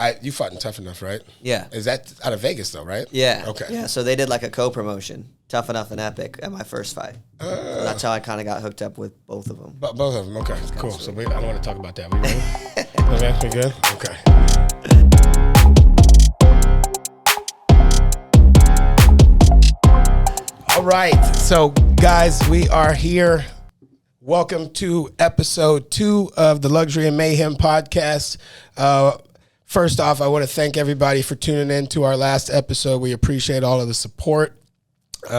You fought in Tough Enough, right? Yeah. Is that out of Vegas though, right? Yeah. Okay. Yeah, so they did like a co-promotion, Tough Enough and Epic, at my first fight. So that's how I kind of got hooked up with both of them. Both of them, okay, cool. So I don't want to talk about that. We ready? Okay, we good? Okay. All right, so guys, we are here. Welcome to episode 2 of the Luxury and Mayhem podcast. First off, I want to thank everybody for tuning in to our last episode. We appreciate all of the support.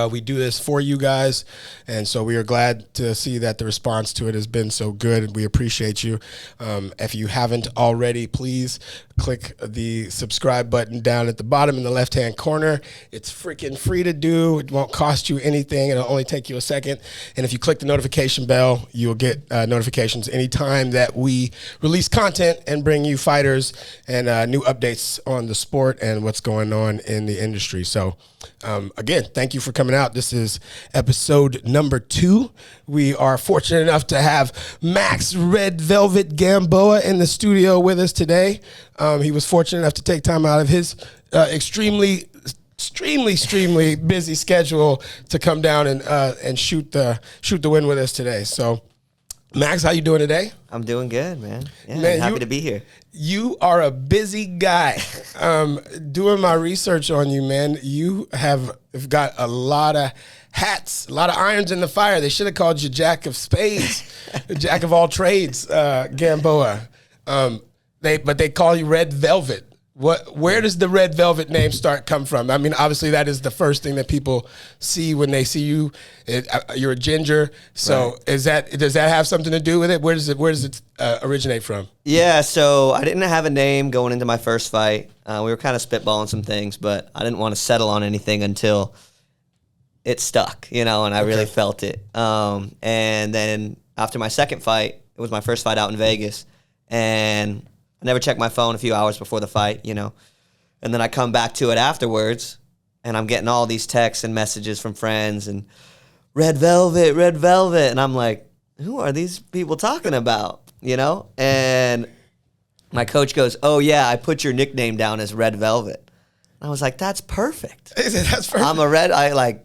We do this for you guys, and so we are glad to see that the response to it has been so good. We appreciate you. If you haven't already, please click the subscribe button down at the bottom in the left-hand corner. It's freaking free to do. It won't cost you anything. It'll only take you a second. And if you click the notification bell, you'll get notifications anytime that we release content and bring you fighters and new updates on the sport and what's going on in the industry. So again, thank you for coming out. This is episode number 2. We are fortunate enough to have Max Red Velvet Gamboa in the studio with us today. He was fortunate enough to take time out of his extremely busy schedule to come down and shoot the win with us today. So, Max, how you doing today? I'm doing good, man. Yeah, man, happy to be here. You are a busy guy. Doing my research on you, man, you have got a lot of hats, a lot of irons in the fire. They should have called you Jack of Spades, Jack of all trades, Gamboa. But they call you Red Velvet. Where does the Red Velvet name come from? I mean, obviously that is the first thing that people see when they see you. You're a ginger, so right. Does that have something to do with it? Where does it originate from? Yeah, so I didn't have a name going into my first fight. We were kind of spitballing some things, but I didn't want to settle on anything until it stuck, and I really felt it. And then after my second fight, it was my first fight out in Vegas, and I never checked my phone a few hours before the fight, and then I come back to it afterwards, and I'm getting all these texts and messages from friends and Red Velvet, and I'm like, who are these people talking about, And my coach goes, oh yeah, I put your nickname down as Red Velvet. I was like, that's perfect. That's perfect. I like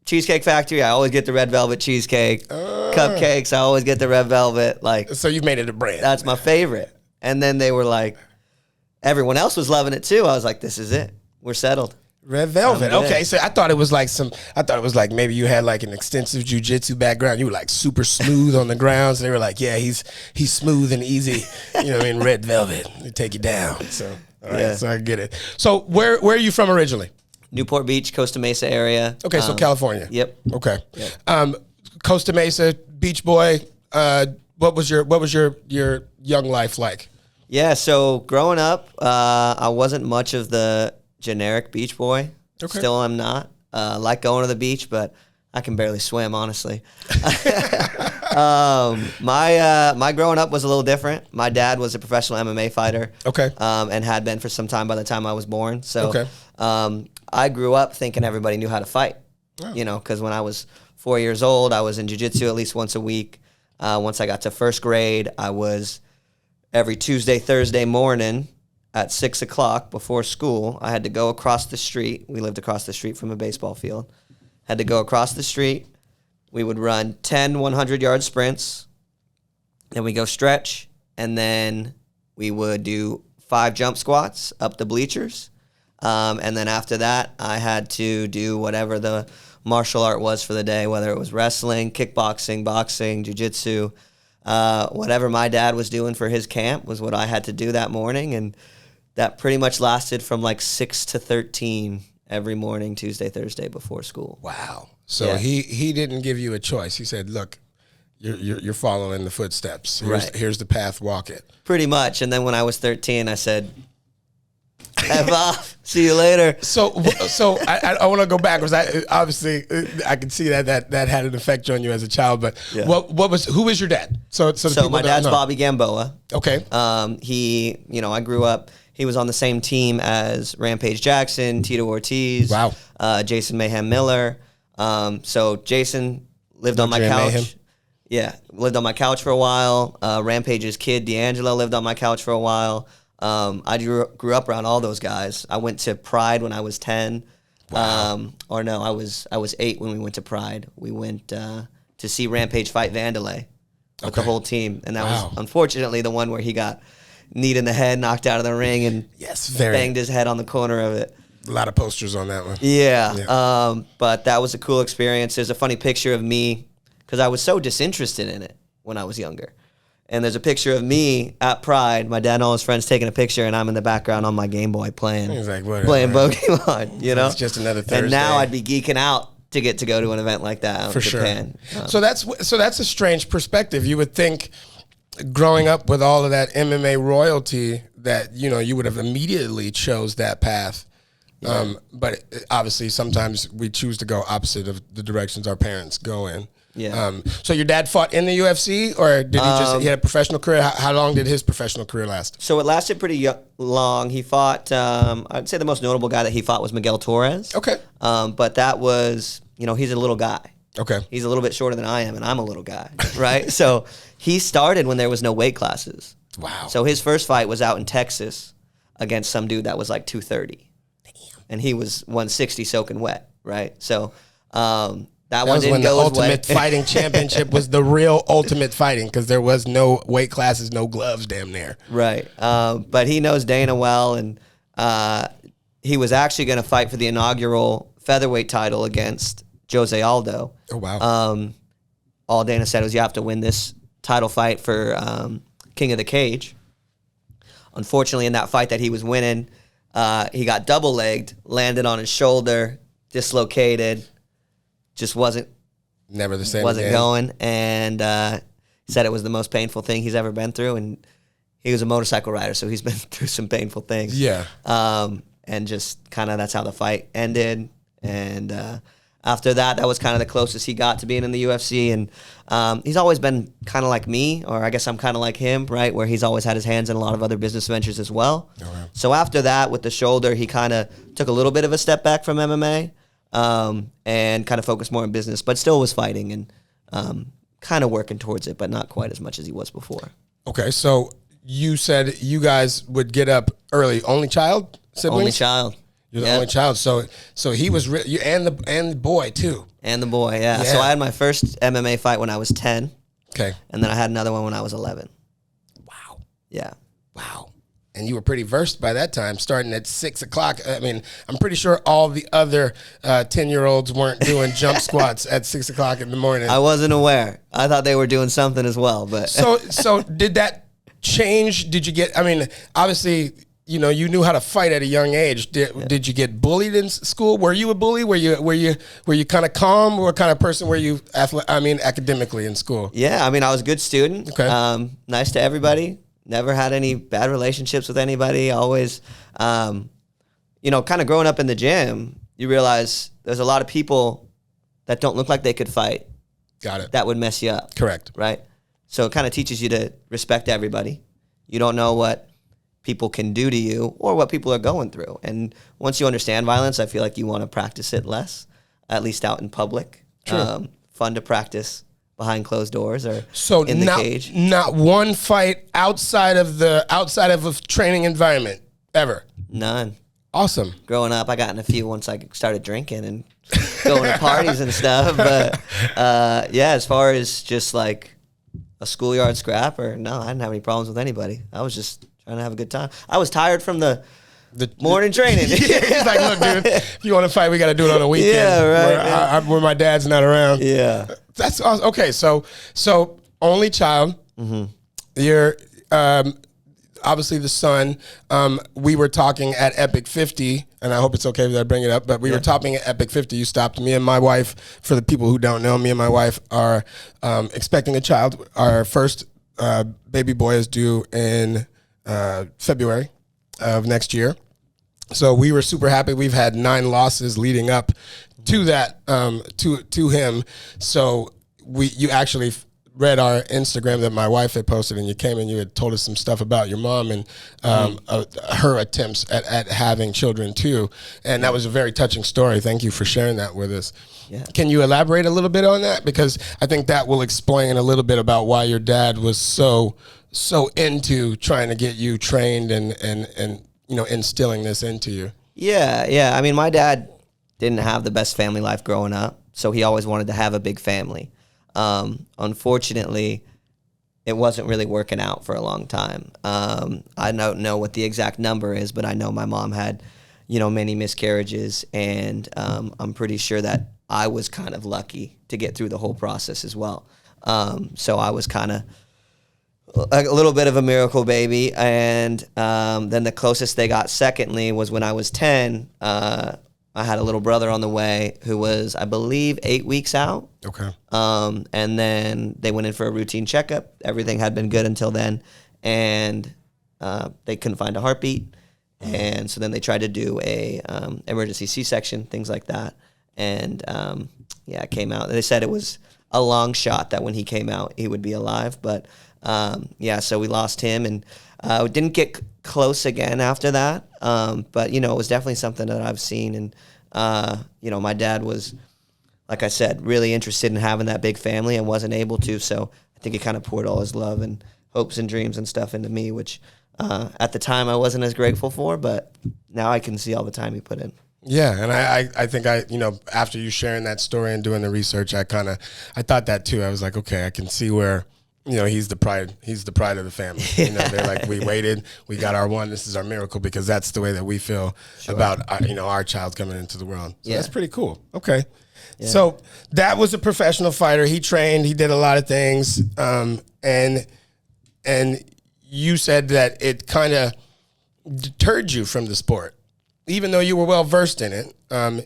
Cheesecake Factory, I always get the Red Velvet cheesecake. Cupcakes, I always get the Red Velvet. So you've made it a brand. That's my favorite. And then they were like, everyone else was loving it too. I was like, this is it. We're settled. Red Velvet. Okay, so I thought it was like maybe you had like an extensive jiu-jitsu background. You were like super smooth on the ground. So they were like, yeah, he's smooth and easy. Red Velvet. They take you down. So, all right, so I get it. So where are you from originally? Newport Beach, Costa Mesa area. Okay, so California. Yep. Okay. Yep. Costa Mesa, beach boy. What was your young life like? Yeah, so growing up, I wasn't much of the generic beach boy. Okay. Still am not. Like going to the beach, but I can barely swim, honestly. My growing up was a little different. My dad was a professional MMA fighter. Okay. And had been for some time by the time I was born. So I grew up thinking everybody knew how to fight. Oh. Because when I was 4 years old, I was in jiu-jitsu at least once a week. Once I got to first grade, I was every Tuesday, Thursday morning at 6 o'clock before school. I had to go across the street. We lived across the street from a baseball field. Had to go across the street. We would run 10 100-yard sprints. Then we go stretch. And then we would do 5 jump squats up the bleachers. And then after that, I had to do whatever the martial art was for the day, whether it was wrestling, kickboxing, boxing, jiu-jitsu. Whatever my dad was doing for his camp was what I had to do that morning, and that pretty much lasted from like 6 to 13 every morning, Tuesday, Thursday before school. Wow. So he didn't give you a choice. He said, look, you're following the footsteps. Here's the path, walk it. Pretty much. And then when I was 13, I said, F off. See you later. So I want to go backwards. Obviously I can see that had an effect on you as a child. But who was your dad? So my dad's Bobby Gamboa. Okay. I grew up. He was on the same team as Rampage Jackson, Tito Ortiz. Wow. Jason Mayhem Miller. So Jason lived on my couch. Mayhem. Yeah, lived on my couch for a while. Rampage's kid D'Angelo lived on my couch for a while. I grew up around all those guys. I went to Pride when I was 10. Wow. Or no, I was 8 when we went to Pride. We went to see Rampage fight Vandalay with the whole team. And that was unfortunately the one where he got kneed in the head, knocked out of the ring, and banged his head on the corner of it. A lot of posters on that one. Yeah. But that was a cool experience. There's a funny picture of me because I was so disinterested in it when I was younger. And there's a picture of me at Pride, my dad and all his friends taking a picture, and I'm in the background on my Game Boy playing Pokemon, you know? It's just another Thursday. And now I'd be geeking out to get to go to an event like that out in Japan. Sure. So that's a strange perspective. You would think growing up with all of that MMA royalty that, you know, you would have immediately chose that path. Yeah. But obviously sometimes we choose to go opposite of the directions our parents go in. Yeah. So your dad fought in the UFC, or did he had a professional career? How long did his professional career last? So it lasted pretty long. He fought, I'd say the most notable guy that he fought was Miguel Torres. Okay. But that was, you know, he's a little guy. Okay. He's a little bit shorter than I am, and I'm a little guy, right? So he started when there was no weight classes. Wow. So his first fight was out in Texas against some dude that was like 230. Damn. And he was 160 soaking wet, right? So that one didn't go as when the Ultimate Fighting Championship was the real Ultimate Fighting, because there was no weight classes, no gloves damn near. Right. But he knows Dana well, and he was actually going to fight for the inaugural featherweight title against Jose Aldo. Oh, wow. All Dana said was, you have to win this title fight for King of the Cage. Unfortunately, in that fight that he was winning, he got double-legged, landed on his shoulder, dislocated, just wasn't going, and said it was the most painful thing he's ever been through, and he was a motorcycle rider, so he's been through some painful things. Yeah. And just kind of that's how the fight ended, and after that was kind of the closest he got to being in the UFC, and he's always been kind of like me, or I guess I'm kind of like him, right, where he's always had his hands in a lot of other business ventures as well. Okay. So after that, with the shoulder, he kind of took a little bit of a step back from MMA, and kind of focused more on business, but still was fighting and kind of working towards it, but not quite as much as he was before. Okay, so you said you guys would get up early. Only child? Siblings? Only child. You're the only child, so he was you and the boy too. And the boy, yeah. So I had my first MMA fight when I was 10. Okay. And then I had another one when I was 11. Wow. Yeah. Wow. And you were pretty versed by that time, starting at 6 o'clock. I mean, I'm pretty sure all the other 10-year-olds weren't doing jump squats at 6 o'clock in the morning. I wasn't aware. I thought they were doing something as well, but so did that change? Did you get? I mean, obviously, you know, you knew how to fight at a young age. Did you get bullied in school? Were you a bully? Were you kind of calm? What kind of person were you? Academically in school? Yeah, I mean, I was a good student. Okay. Nice to everybody. Never had any bad relationships with anybody. Always, you know, kind of growing up in the gym, you realize there's a lot of people that don't look like they could fight. Got it. That would mess you up. Correct. Right? So it kind of teaches you to respect everybody. You don't know what people can do to you or what people are going through. And once you understand violence, I feel like you want to practice it less, at least out in public. True. Fun to practice behind closed doors or in the cage. Not one fight outside of a training environment ever. None. Awesome. Growing up, I got in a few once I started drinking and going to parties and stuff. But yeah, as far as just like a schoolyard scrap, no, I didn't have any problems with anybody. I was just trying to have a good time. I was tired from the morning training. He's like, look, dude, if you want to fight, we got to do it on a weekend. Yeah, right. Where my dad's not around. Yeah. That's awesome. Okay, so only child. Mm-hmm. You're obviously the son. We were talking at Epic 50, and I hope it's okay that I bring it up, but we were talking at Epic 50. You stopped. Me and my wife, for the people who don't know, me and my wife are expecting a child. Our first baby boy is due in February of next year. So we were super happy. We've had 9 losses leading up to that, to him. So you actually read our Instagram that my wife had posted, and you came and you had told us some stuff about your mom and her attempts at having children too. And that was a very touching story. Thank you for sharing that with us. Yeah. Can you elaborate a little bit on that? Because I think that will explain a little bit about why your dad was so so into trying to get you trained and instilling this into you? Yeah. I mean, my dad didn't have the best family life growing up, so he always wanted to have a big family. Unfortunately, it wasn't really working out for a long time. I don't know what the exact number is, but I know my mom had, many miscarriages, and I'm pretty sure that I was kind of lucky to get through the whole process as well. So I was kind of a little bit of a miracle baby, and then the closest they got secondly was when I was 10. I had a little brother on the way who was, I believe, 8 weeks out. Okay. And then they went in for a routine checkup. Everything had been good until then, and they couldn't find a heartbeat. And so then they tried to do a emergency C-section, things like that. And it came out. They said it was a long shot that when he came out, he would be alive. But so we lost him, and we didn't get close again after that. But it was definitely something that I've seen. And my dad was, like I said, really interested in having that big family and wasn't able to. So I think he kind of poured all his love and hopes and dreams and stuff into me, which at the time I wasn't as grateful for, but now I can see all the time he put in. Yeah, and I think after you sharing that story and doing the research, I thought that too. I was like, okay, I can see where, he's the pride of the family. They're like, we waited, we got our one, this is our miracle, because that's the way that we feel about our child coming into the world. So that's pretty cool. Okay. Yeah. So that was a professional fighter. He trained, he did a lot of things. And you said that it kind of deterred you from the sport. Even though you were well versed in it,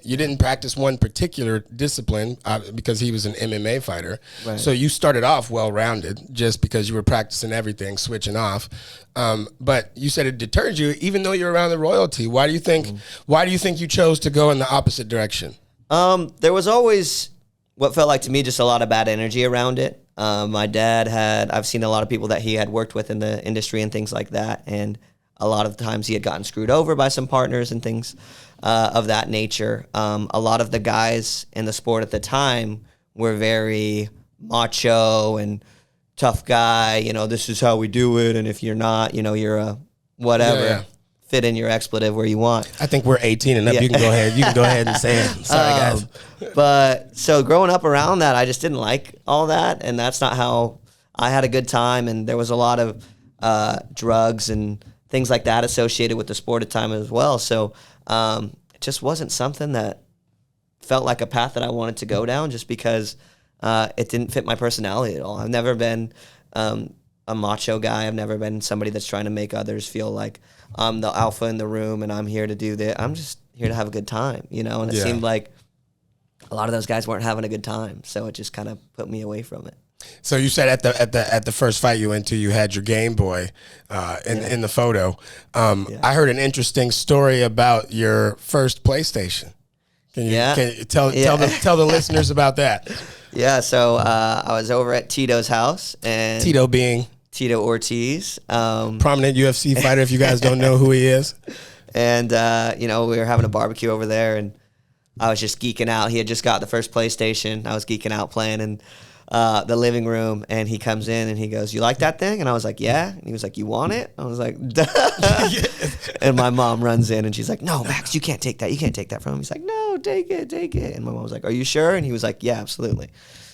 you didn't practice one particular discipline because he was an MMA fighter. Right. So you started off well-rounded just because you were practicing everything, switching off. But you said it deterred you, even though you're around the royalty. Why do you think you chose to go in the opposite direction? There was always what felt like to me just a lot of bad energy around it. My dad I've seen a lot of people that he had worked with in the industry and things like that, and a lot of times he had gotten screwed over by some partners and things of that nature. A lot of the guys in the sport at the time were very macho and tough guy. This is how we do it, and if you're not, you're a whatever. Yeah. Fit in your expletive where you want. I think we're 18 and up. Yeah. You can go ahead and say it. Sorry, guys. But so growing up around that, I just didn't like all that, and that's not how I had a good time. And there was a lot of drugs and things like that associated with the sport at the time as well. So it just wasn't something that felt like a path that I wanted to go down, just because it didn't fit my personality at all. I've never been a macho guy. I've never been somebody that's trying to make others feel like I'm the alpha in the room and I'm here to do that. I'm just here to have a good time, and it seemed like a lot of those guys weren't having a good time. So it just kind of put me away from it. So you said at the first fight you went to, you had your Game Boy in the photo. I heard an interesting story about your first PlayStation. Can you tell the listeners about that? Yeah, so I was over at Tito's house, and Tito being Tito Ortiz, prominent UFC fighter. If you guys don't know who he is, and we were having a barbecue over there, and I was just geeking out. He had just got the first PlayStation. I was geeking out playing in the living room, and he comes in and he goes, "You like that thing?" And I was like, "Yeah." And he was like, "You want it?" I was like, "Duh." And my mom runs in and she's like, "No, Max, you can't take that. You can't take that from him." He's like, "No, take it. And my mom was like, "Are you sure?" And he was like, "Yeah, absolutely."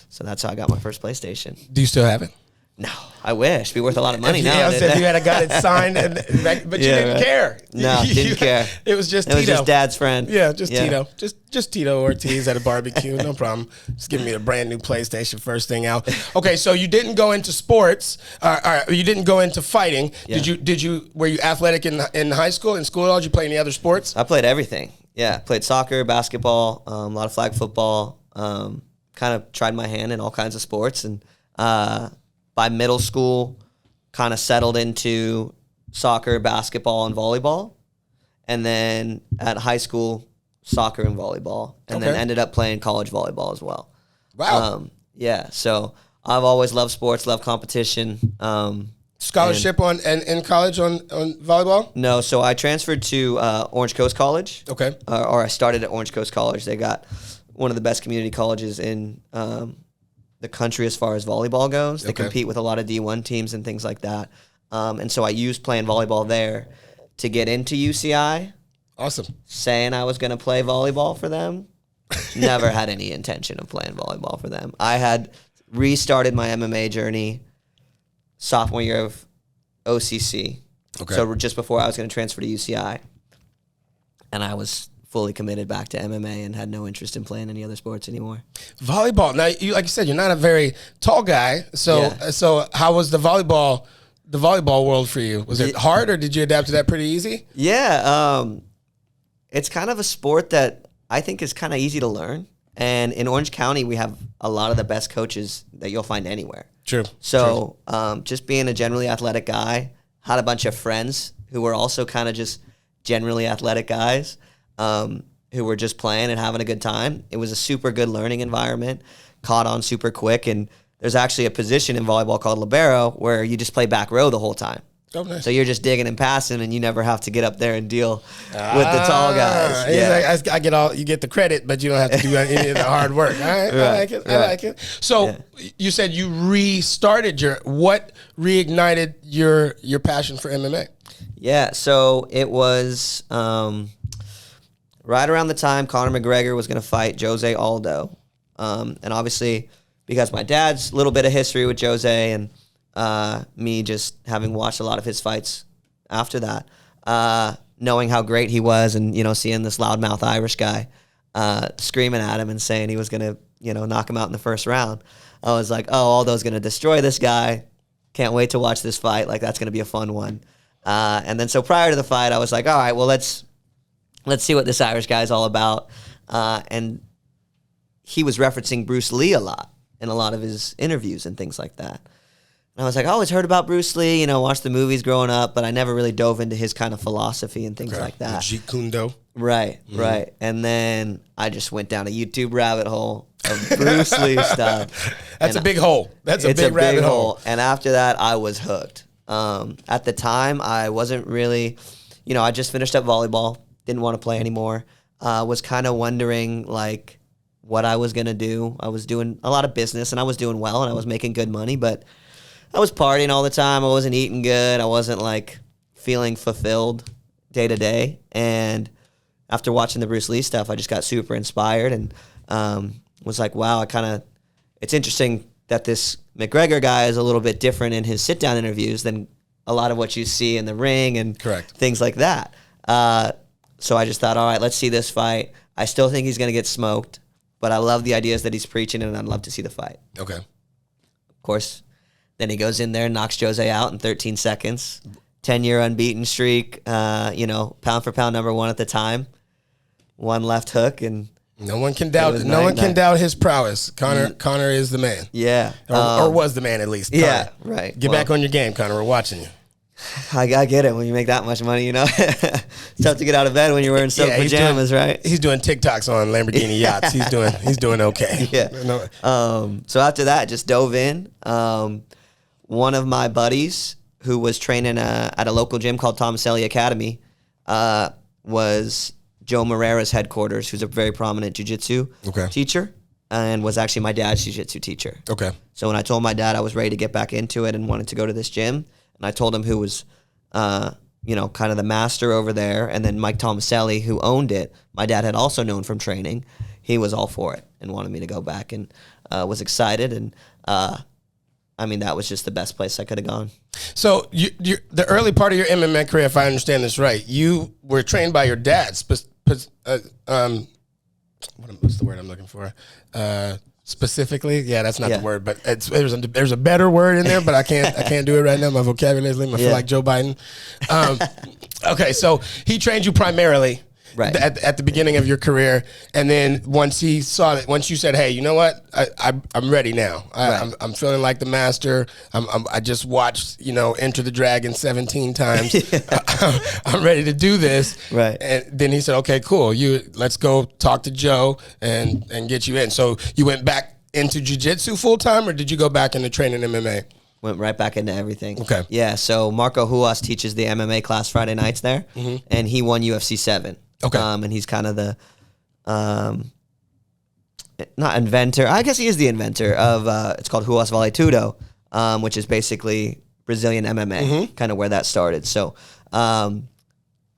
So that's how I got my first PlayStation. Do you still have it? No, I wish. It'd be worth a lot of money now. Yeah, I said you had got it signed, but you didn't care. No, didn't care. It was just Tito. It was just Dad's friend. Yeah, Tito. Just Tito Ortiz at a barbecue. No problem. Just giving me a brand new PlayStation first thing out. Okay, so you didn't go into sports. You didn't go into fighting. Yeah. Were you athletic in high school? In school at all? Did you play any other sports? I played everything. Yeah, played soccer, basketball, a lot of flag football. Kind of tried my hand in all kinds of sports, and by middle school, kind of settled into soccer, basketball, and volleyball. And then at high school, soccer and volleyball. And then ended up playing college volleyball as well. Wow. So I've always loved sports, loved competition. Scholarship in college on volleyball? No, so I transferred to Orange Coast College. Okay. Or I started at Orange Coast College. They got one of the best community colleges in the the country as far as volleyball goes. They compete with a lot of D1 teams and things like that. And so I used playing volleyball there to get into UCI. Awesome. Saying I was going to play volleyball for them. Never had any intention of playing volleyball for them. I had restarted my MMA journey sophomore year of OCC. Okay. So just before I was going to transfer to UCI. And I was fully committed back to MMA and had no interest in playing any other sports anymore. Volleyball. Now, like you said, you're not a very tall guy. So how was the volleyball world for you? Was it hard, or did you adapt to that pretty easy? Yeah. It's kind of a sport that I think is kind of easy to learn. And in Orange County, we have a lot of the best coaches that you'll find anywhere. True. So just being a generally athletic guy, had a bunch of friends who were also kind of just generally athletic guys. Who were just playing and having a good time. It was a super good learning environment, caught on super quick, and there's actually a position in volleyball called libero where you just play back row the whole time. Oh, nice. So you're just digging and passing, and you never have to get up there and deal with the tall guys. Yeah. I get you get the credit, but you don't have to do any of the hard work. All right, right. I like it. So you said you restarted what reignited your passion for MMA? Yeah, so it was right around the time Conor McGregor was going to fight Jose Aldo. And obviously, because my dad's a little bit of history with Jose and me just having watched a lot of his fights after that, knowing how great he was and, seeing this loudmouth Irish guy screaming at him and saying he was going to, knock him out in the first round, I was like, oh, Aldo's going to destroy this guy. Can't wait to watch this fight. Like, that's going to be a fun one. And then so prior to the fight, I was like, all right, well, let's see what this Irish guy's all about. And he was referencing Bruce Lee a lot in a lot of his interviews and things like that. And I was like, I always heard about Bruce Lee, watched the movies growing up, but I never really dove into his kind of philosophy and things like that. Jeet Kune Do. Right. And then I just went down a YouTube rabbit hole of Bruce Lee stuff. That's a big hole. That's a big rabbit hole. And after that, I was hooked. At the time, I wasn't really, I just finished up volleyball, didn't want to play anymore. Was kind of wondering, like, what I was going to do. I was doing a lot of business, and I was doing well, and I was making good money, but I was partying all the time. I wasn't eating good. I wasn't, like, feeling fulfilled day to day. And after watching the Bruce Lee stuff, I just got super inspired and was like, wow, it's interesting that this McGregor guy is a little bit different in his sit-down interviews than a lot of what you see in the ring and things like that. So I just thought, all right, let's see this fight. I still think he's going to get smoked, but I love the ideas that he's preaching, and I'd love to see the fight. Okay. Of course, then he goes in there and knocks Jose out in 13 seconds. 10-year unbeaten streak, pound for pound #1 at the time. One left hook, and no one can doubt. No one can doubt his prowess. Conor is the man. Yeah, or was the man at least. Conor. Yeah, right. Get back on your game, Conor. We're watching you. I get it when you make that much money. It's tough to get out of bed when you're wearing silk pajamas, right? He's doing TikToks on Lamborghini yachts. He's doing okay. Yeah. So after that, just dove in. One of my buddies who was training at a local gym called Tomaselli Academy was Joe Moreira's headquarters, who's a very prominent jiu-jitsu teacher, and was actually my dad's jiu-jitsu teacher. Okay. So when I told my dad I was ready to get back into it and wanted to go to this gym, and I told him who was, kind of the master over there, and then Mike Tomaselli, who owned it, my dad had also known from training, he was all for it and wanted me to go back and was excited. And, that was just the best place I could have gone. So the early part of your MMA career, if I understand this right, you were trained by your dad. What's the word I'm looking for? Specifically, yeah, that's not the word, but there's a better word in there, but I can't do it right now. My vocabulary is limited. I feel like Joe Biden. Okay, so he trained you primarily at the beginning of your career, and then once you said, "Hey, you know what? I'm ready now. I'm feeling like the master. I just watched Enter the Dragon 17 times. I'm ready to do this." Right. And then he said, "Okay, cool. Let's go talk to Joe and get you in." So you went back into jiu-jitsu full time, or did you go back into training MMA? Went right back into everything. Okay. Yeah. So Marco Huas teaches the MMA class Friday nights there, and he won UFC 7. Okay. And he's kind of the not inventor. I guess he is the inventor of it's called Ruas Vale Tudo, which is basically Brazilian MMA, kind of where that started. So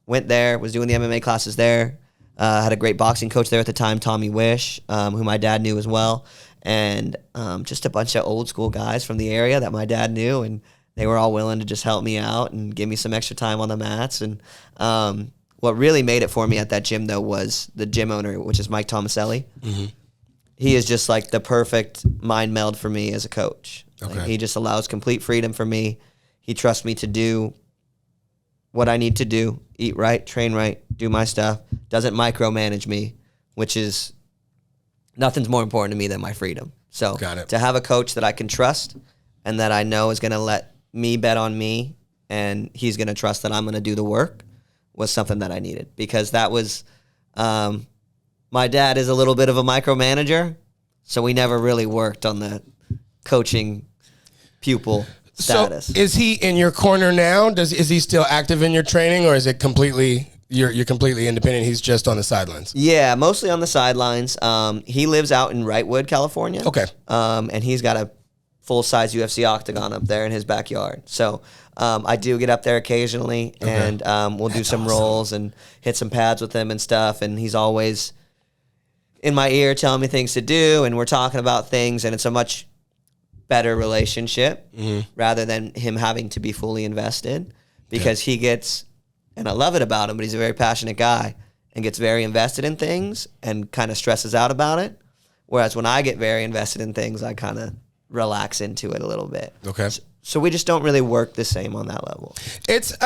went there, was doing the MMA classes there. Had a great boxing coach there at the time, Tommy Wish, who my dad knew as well. And just a bunch of old school guys from the area that my dad knew. And they were all willing to just help me out and give me some extra time on the mats. And what really made it for me at that gym, though, was the gym owner, which is Mike Tomaselli. He is just like the perfect mind meld for me as a coach. Okay. Like, he just allows complete freedom for me. He trusts me to do what I need to do, eat right, train right, do my stuff, doesn't micromanage me, which is nothing's more important to me than my freedom. So to have a coach that I can trust and that I know is going to let me bet on me and he's going to trust that I'm going to do the work was something that I needed, because that was my dad is a little bit of a micromanager, so we never really worked on the coaching pupil status. So is he in your corner now? Is he still active in your training, or is it completely you're completely independent? He's just on the sidelines. Yeah, mostly on the sidelines. He lives out in Wrightwood, California. Okay. And he's got a full-size UFC octagon up there in his backyard. So I do get up there occasionally, and we'll do some rolls and hit some pads with him and stuff. And he's always in my ear telling me things to do, and we're talking about things, and it's a much better relationship rather than him having to be fully invested, because he gets, and I love it about him, but he's a very passionate guy and gets very invested in things and kind of stresses out about it. Whereas when I get very invested in things, I kind of relax into it a little bit. Okay. So we just don't really work the same on that level. It's,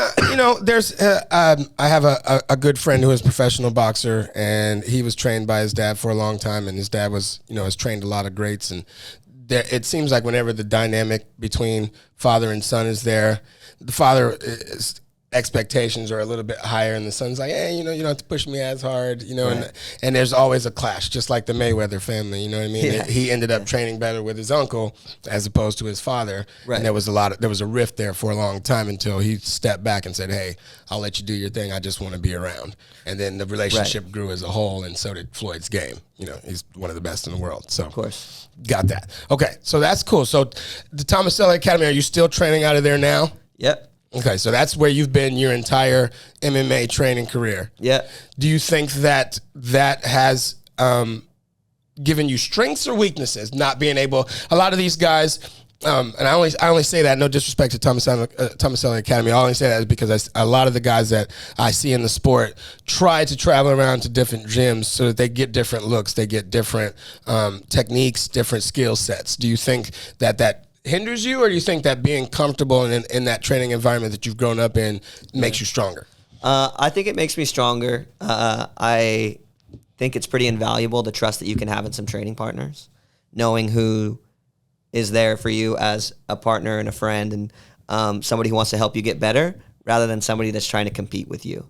there's, I have a good friend who is a professional boxer, and he was trained by his dad for a long time, and his dad was, has trained a lot of greats. And it seems like whenever the dynamic between father and son is there, the father expectations are a little bit higher, and the son's like, hey, you don't have to push me as hard, right. and there's always a clash, just like the Mayweather family, you know what I mean? Yeah. He ended up training better with his uncle as opposed to his father, right. And there was a rift there for a long time until he stepped back and said, hey, I'll let you do your thing, I just want to be around. And then the relationship grew as a whole, and so did Floyd's game. He's one of the best in the world. So of course. Got that. Okay, so that's cool. So the Tomaselli Academy, are you still training out of there now? Yep. Okay, so that's where you've been your entire MMA training career. Yeah. Do you think that has given you strengths or weaknesses, not being able? A lot of these guys, and I only say that, no disrespect to Tomaselli Academy. I only say that is because a lot of the guys that I see in the sport try to travel around to different gyms so that they get different looks, they get different techniques, different skill sets. Do you think that hinders you, or do you think that being comfortable in that training environment that you've grown up in makes you stronger? I think it makes me stronger. I think it's pretty invaluable, the trust that you can have in some training partners, knowing who is there for you as a partner and a friend, and somebody who wants to help you get better rather than somebody that's trying to compete with you,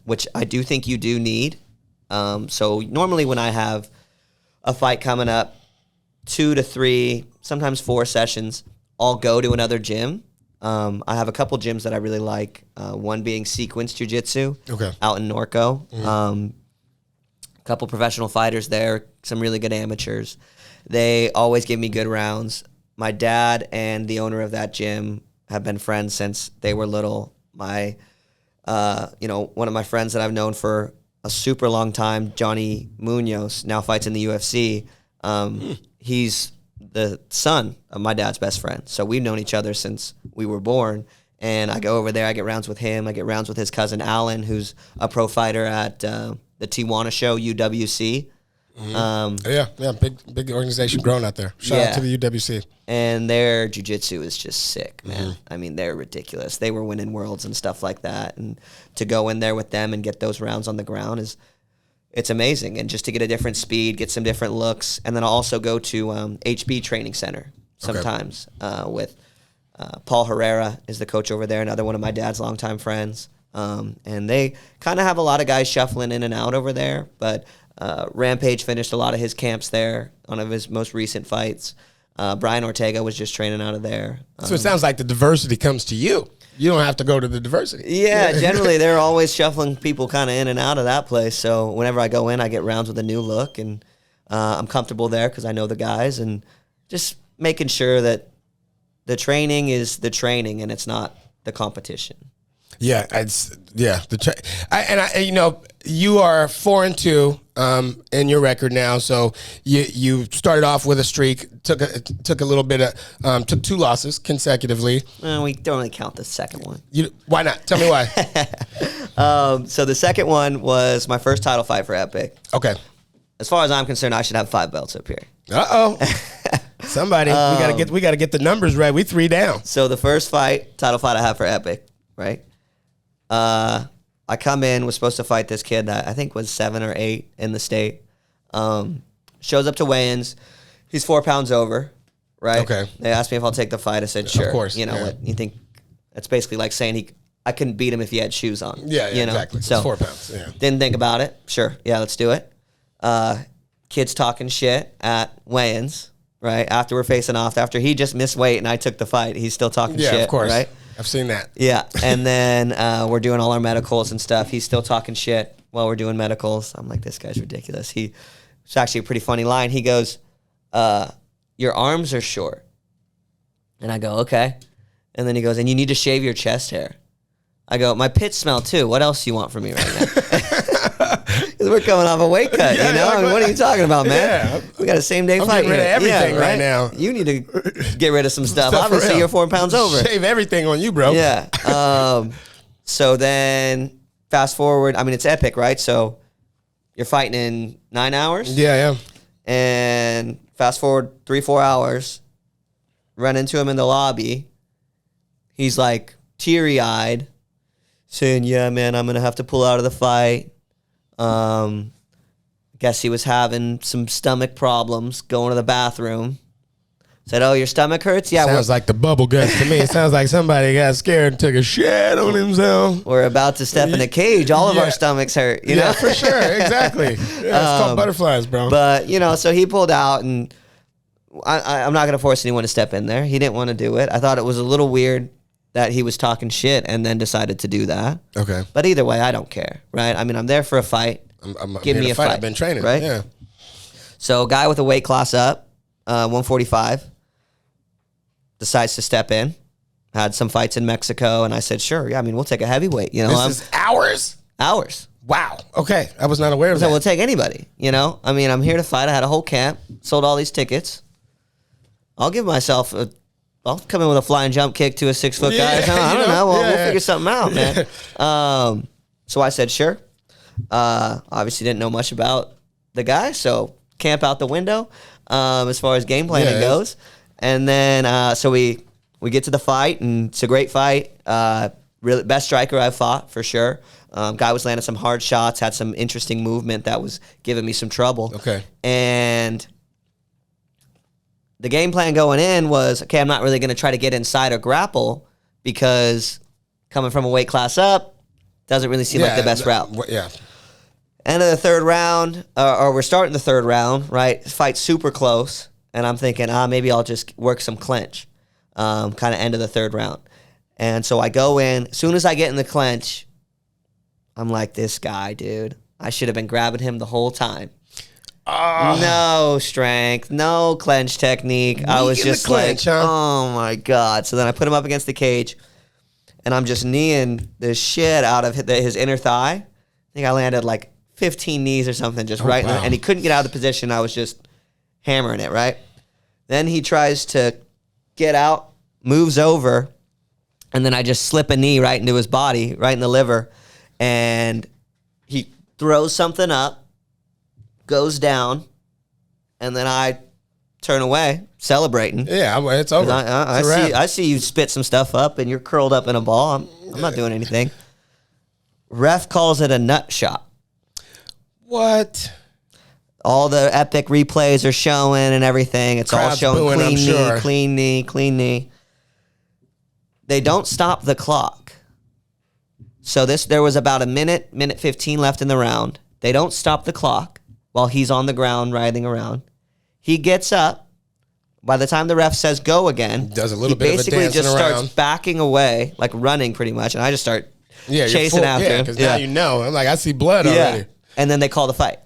which I do think you do need. So normally when I have a fight coming up, 2 to 3, sometimes 4 sessions, I'll go to another gym. I have a couple gyms that I really like, one being Sequence Jiu-Jitsu out in Norco. A couple professional fighters there, some really good amateurs. They always give me good rounds. My dad and the owner of that gym have been friends since they were little. One of my friends that I've known for a super long time, Johnny Munoz, now fights in the UFC. He's the son of my dad's best friend. So we've known each other since we were born. And I go over there, I get rounds with him. I get rounds with his cousin Alan, who's a pro fighter at the Tijuana show, UWC. Big organization growing out there. Shout out to the UWC. And their jiu-jitsu is just sick, man. I mean, they're ridiculous. They were winning worlds and stuff like that. And to go in there with them and get those rounds on the ground it's amazing. And just to get a different speed, get some different looks. And then I'll also go to HB Training Center sometimes with Paul Herrera is the coach over there, another one of my dad's longtime friends. And they kind of have a lot of guys shuffling in and out over there. But Rampage finished a lot of his camps there, one of his most recent fights. Brian Ortega was just training out of there. So it sounds like the diversity comes to you. You don't have to go to the diversity. Yeah, generally they're always shuffling people kind of in and out of that place. So whenever I go in, I get rounds with a new look, and I'm comfortable there because I know the guys, and just making sure that the training is the training and it's not the competition. Yeah, you know, you are 4-2 in your record now. So you started off with a streak, took a little bit of took 2 losses consecutively. We don't really count the second one. Why not? Tell me why. So the second one was my first title fight for Epic. Okay. As far as I'm concerned, I should have 5 belts up here. Somebody, we gotta get the numbers right. We 3 down. So the first title fight I have for Epic, right? I come in, was supposed to fight this kid that I think was 7 or 8 in the state. Shows up to weigh-ins. He's 4 pounds over, right? Okay. They asked me if I'll take the fight. I said, sure. Of course. You know what? You think that's basically like saying I couldn't beat him if he had shoes on. Yeah, you know? Exactly. So it's 4 pounds. Yeah. Didn't think about it. Sure. Yeah, let's do it. Kids talking shit at weigh-ins, right? After we're facing off, after he just missed weight and I took the fight, he's still talking shit. Yeah, of course. Right? I've seen that. Yeah. And then we're doing all our medicals and stuff. He's still talking shit while we're doing medicals. I'm like, this guy's ridiculous. It's actually a pretty funny line. He goes, your arms are short. And I go, okay. And then he goes, and you need to shave your chest hair. I go, my pits smell too. What else do you want from me right now? Because we're coming off a weight cut, you know? I mean, what are you talking about, man? Yeah. We got a same-day fight. Getting rid of everything right now. You need to get rid of some stuff. Obviously, you're 4 pounds over. Shave everything on you, bro. Yeah. So then, fast forward. I mean, it's Epic, right? So you're fighting in 9 hours? Yeah. And fast forward 3-4 hours, run into him in the lobby. He's like teary-eyed, saying, yeah, man, I'm going to have to pull out of the fight. Guess he was having some stomach problems, going to the bathroom. Said, oh, your stomach hurts? Yeah. Sounds like the bubble guts to me. It sounds like somebody got scared and took a shit on himself. We're about to step in a cage. All of our stomachs hurt, you know? Yeah, for sure. Exactly. Yeah, it's called butterflies, bro. But, you know, so he pulled out, and I'm not going to force anyone to step in there. He didn't want to do it. I thought it was a little weird that he was talking shit and then decided to do that. Okay. But either way, I don't care, right? I mean, I'm there for a fight. Give me a fight. I've been training, right? Yeah. So, guy with a weight class up, 145, decides to step in. Had some fights in Mexico, and I said, sure. Yeah, I mean, we'll take a heavyweight. You know, this is hours. Hours. Wow. Okay, I was not aware of that. So we'll take anybody. You know, I mean, I'm here to fight. I had a whole camp, sold all these tickets. I'll give myself I'll come in with a flying jump kick to a 6-foot guy. I don't know. We'll figure something out, man. So I said, sure. Obviously didn't know much about the guy, so camp out the window as far as game planning goes. And then so we get to the fight, and it's a great fight. Really best striker I've fought, for sure. Guy was landing some hard shots, had some interesting movement that was giving me some trouble. Okay. And the game plan going in was, okay, I'm not really going to try to get inside or grapple, because coming from a weight class up doesn't really seem like the best route. Yeah. End of the third round, or we're starting the third round, right? Fight's super close, and I'm thinking, maybe I'll just work some clinch, kind of end of the third round. And so I go in. As soon as I get in the clinch, I'm like, this guy, dude, I should have been grabbing him the whole time. No strength, no clench technique. I was just clinch, oh my God. So then I put him up against the cage, and I'm just kneeing the shit out of his inner thigh. I think I landed like 15 knees or something, just right. Wow. And he couldn't get out of the position. I was just hammering it, right? Then he tries to get out, moves over, and then I just slip a knee right into his body, right in the liver. And he throws something up, goes down, and then I turn away, celebrating. Yeah, it's over. I see you spit some stuff up, and you're curled up in a ball. I'm not doing anything. Ref calls it a nut shot. What? All the Epic replays are showing and everything. It's Crowd's all showing booing, clean knee. They don't stop the clock. So there was about a minute 15 left in the round. They don't stop the clock while he's on the ground writhing around. He gets up. By the time the ref says go again, does a little bit of a dancing basically just around. starts backing away, like running pretty much, and I just start chasing after him. Now you know. I'm like, I see blood already. And then they call the fight.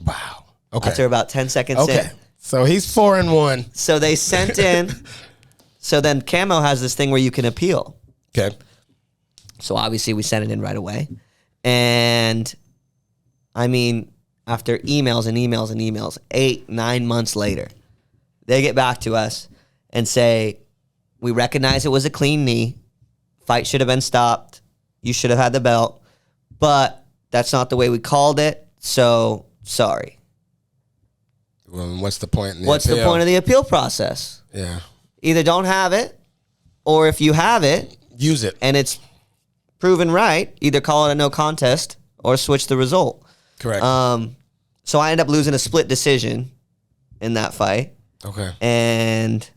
Wow. Okay. After about 10 seconds in. So he's 4-1. So they sent in. So then Camo has this thing where you can appeal. Okay. So obviously we sent it in right away. And I mean, after emails and emails and emails, 8-9 months later, they get back to us and say, we recognize it was a clean knee. Fight should have been stopped. You should have had the belt. But that's not the way we called it. So sorry. Well, what's the point in the What's appeal? the point of the appeal process? Yeah. Either don't have it, or if you have it, use it. and it's proven right, either call it a no contest or switch the result. Correct. So I end up losing a split decision in that fight. Okay. And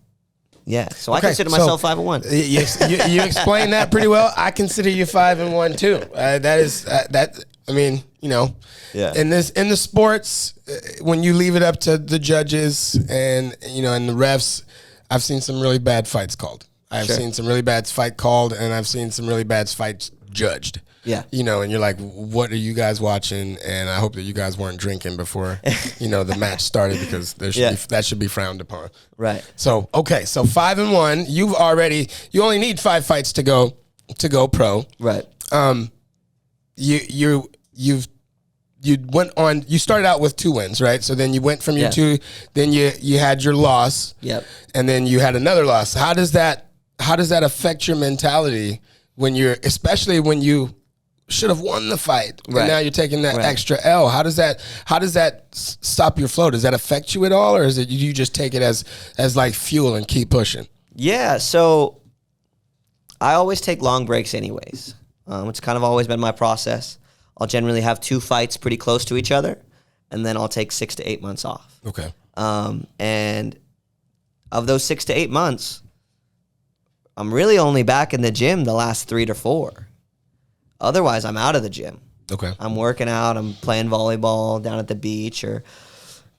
yeah, so I consider myself 5-1. You explained that pretty well. I consider you 5-1 too. That is that. I mean, you know, in the sports, when you leave it up to the judges and and the refs, I've seen some really bad fights called. I've seen some really bad fight called, and I've seen some really bad fights judged. Yeah. And you're like, what are you guys watching? And I hope that you guys weren't drinking before, the match started, because that should be frowned upon. Right. So, okay. So 5-1, you only need 5 fights to go pro. Right. You went on, you started out with 2 wins, right? So then you went from your 2, then you had your loss. Yep. And then you had another loss. How does that affect your mentality especially when you should have won the fight, and now you're taking that extra L? How does that stop your flow? Does that affect you at all, or is it you just take it as like fuel and keep pushing? Yeah, so I always take long breaks anyways. It's kind of always been my process. I'll generally have 2 fights pretty close to each other, and then I'll take 6 to 8 months off. Okay. And of those 6 to 8 months, I'm really only back in the gym the last 3 to 4. Otherwise, I'm out of the gym. Okay. I'm working out. I'm playing volleyball down at the beach or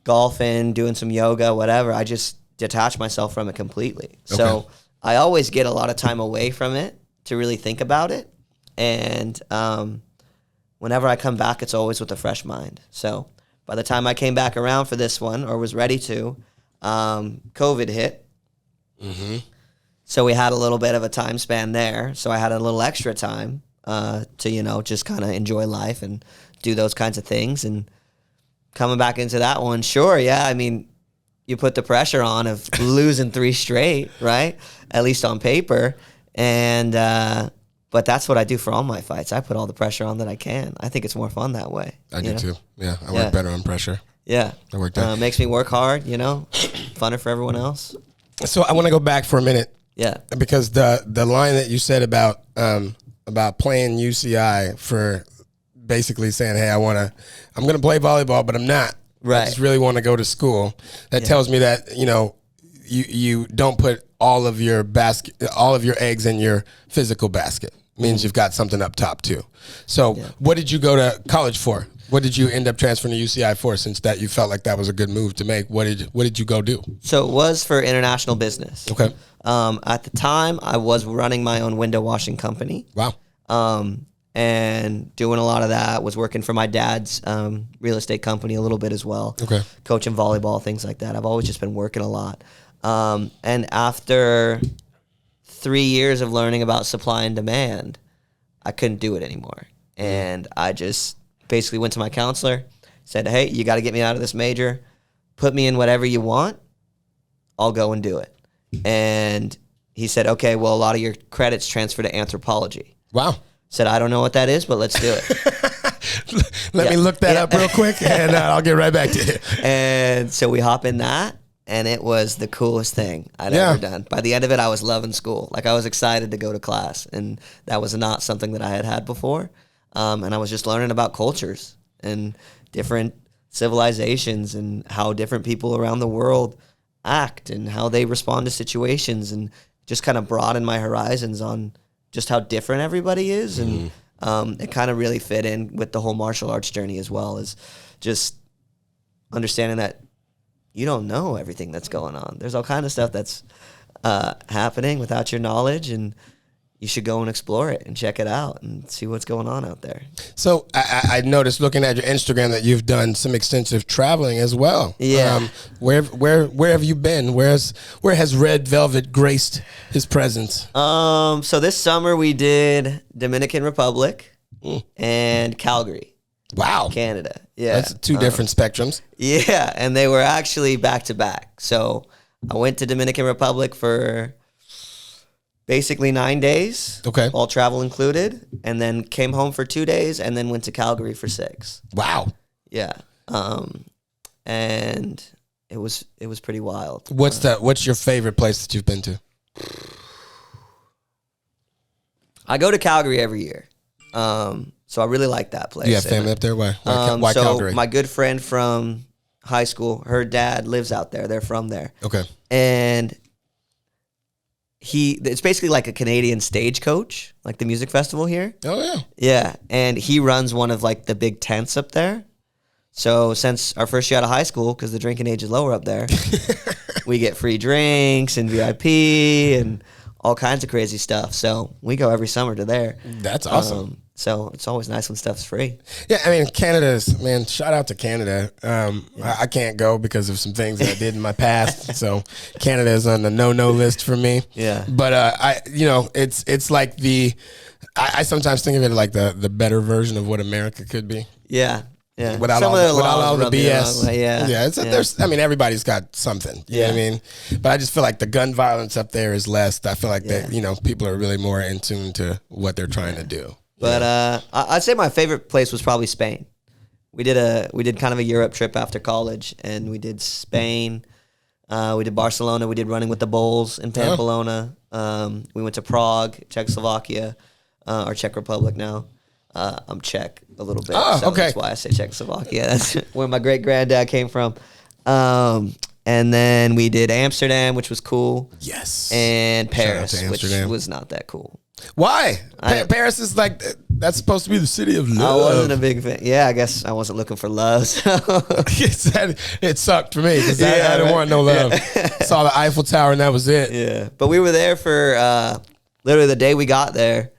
golfing, doing some yoga, whatever. I just detach myself from it completely. Okay. So I always get a lot of time away from it to really think about it. And whenever I come back, it's always with a fresh mind. So by the time I came back around for this one, or was ready to, COVID hit. Mm-hmm. So we had a little bit of a time span there. So I had a little extra time to, just kind of enjoy life and do those kinds of things. And coming back into that one, sure, yeah, I mean, you put the pressure on of losing 3 straight, right? At least on paper. And but that's what I do for all my fights. I put all the pressure on that I can. I think it's more fun that way. I do too. Yeah, I work better on pressure. Yeah. I work that. Makes me work hard, funner for everyone else. So I want to go back for a minute. Yeah. Because the line that you said about playing UCI, for basically saying, hey, I'm going to play volleyball, but I'm not. Right. I just really want to go to school. That tells me that, you don't put all of your eggs in your physical basket. It means you've got something up top too. So what did you go to college for? What did you end up transferring to UCI for, since that you felt like that was a good move to make? What did you go do? So it was for international business. Okay. At the time, I was running my own window washing company. Wow. And doing a lot of that, was working for my dad's real estate company a little bit as well. Okay. Coaching volleyball, things like that. I've always just been working a lot. And after 3 years of learning about supply and demand, I couldn't do it anymore. And I just basically went to my counselor, said, hey, you got to get me out of this major. Put me in whatever you want. I'll go and do it. And he said, okay, well, a lot of your credits transfer to anthropology. Wow. Said, I don't know what that is, but let's do it. Let me look that up real quick, and I'll get right back to you. And so we hop in that, and it was the coolest thing I'd ever done. By the end of it, I was loving school. Like, I was excited to go to class, and that was not something that I had before. And I was just learning about cultures and different civilizations and how different people around the world act and how they respond to situations, and just kind of broaden my horizons on just how different everybody is. And it kind of really fit in with the whole martial arts journey, as well as just understanding that you don't know everything that's going on. There's all kind of stuff that's happening without your knowledge, and you should go and explore it and check it out and see what's going on out there. So I noticed looking at your Instagram that you've done some extensive traveling as well. Yeah. Where have you been? Where has Red Velvet graced his presence? So this summer we did Dominican Republic and Calgary. Wow. Canada. Yeah. That's two different spectrums. Yeah, and they were actually back to back. So I went to Dominican Republic for basically 9 days. Okay. All travel included. And then came home for 2 days and then went to Calgary for 6. Wow. Yeah. And it was pretty wild. What's your favorite place that you've been to? I go to Calgary every year. So I really like that place. You have family up there? Why so Calgary? My good friend from high school, her dad lives out there. They're from there. Okay. And it's basically like a Canadian Stagecoach, like the music festival here. Oh, yeah. Yeah, and he runs one of like the big tents up there. So since our first year out of high school, because the drinking age is lower up there, we get free drinks and VIP and all kinds of crazy stuff. So we go every summer to there. That's awesome. So it's always nice when stuff's free. Yeah, I mean, shout out to Canada. I can't go because of some things that I did in my past. So Canada is on the no list for me. Yeah. But it's like I sometimes think of it like the better version of what America could be. Yeah. Yeah. Without all the BS. Yeah. There's everybody's got something. You know what I mean? But I just feel like the gun violence up there is less. I feel like that, people are really more in tune to what they're trying to do. But I'd say my favorite place was probably Spain. We did kind of a Europe trip after college, and we did Spain. We did Barcelona. We did Running with the Bulls in Pamplona. We went to Prague, Czechoslovakia, or Czech Republic now. I'm Czech a little bit, so that's why I say Czechoslovakia. That's where my great granddad came from. And then we did Amsterdam, which was cool. Yes. And Paris, which was not that cool. Why? Paris is like, that's supposed to be the city of love. I wasn't a big fan. Yeah, I guess I wasn't looking for love. So. It sucked for me because I didn't want no love. Yeah. Saw the Eiffel Tower and that was it. Yeah, but we were there for literally the day we got there.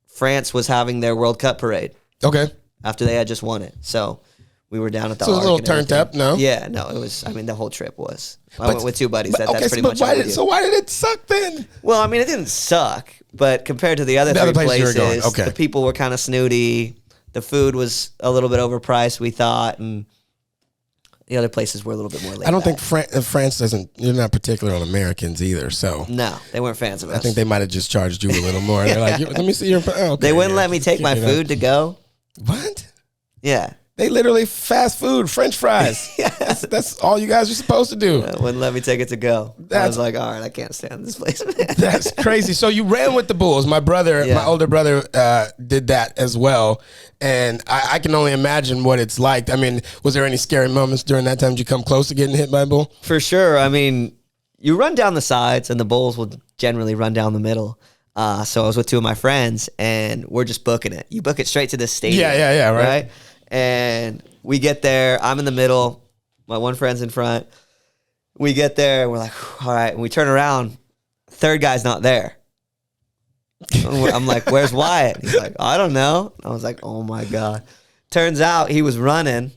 France was having their World Cup parade. Okay. After they had just won it. So we were down at the Arc. So it was a little turned up, no? Yeah, no, it was, the whole trip was. I went with two buddies. That's pretty much what we do. So why did it suck then? Well, it didn't suck, but compared to the other three places, the people were kind of snooty. The food was a little bit overpriced, we thought, and the other places were a little bit more laid I don't back. think France doesn't, you're not particular on Americans either, so. No, they weren't fans of us. I think they might have just charged you a little more. They're like, let me see your, They wouldn't let me take my food to go. What? Yeah. They literally fast food, French fries. Yes. That's all you guys are supposed to do. Wouldn't let me take it to go. I was like, all right, I can't stand this place. That's crazy. So you ran with the Bulls. My older brother did that as well. And I can only imagine what it's like. Was there any scary moments during that time? Did you come close to getting hit by a bull? For sure. You run down the sides and the bulls will generally run down the middle. So I was with two of my friends and we're just booking it. You book it straight to the stadium. Yeah, right? And we get there. I'm in the middle. My one friend's in front. We get there. And we're like, all right. And we turn around. Third guy's not there. I'm like, where's Wyatt? He's like, I don't know. I was like, oh, my God. Turns out he was running.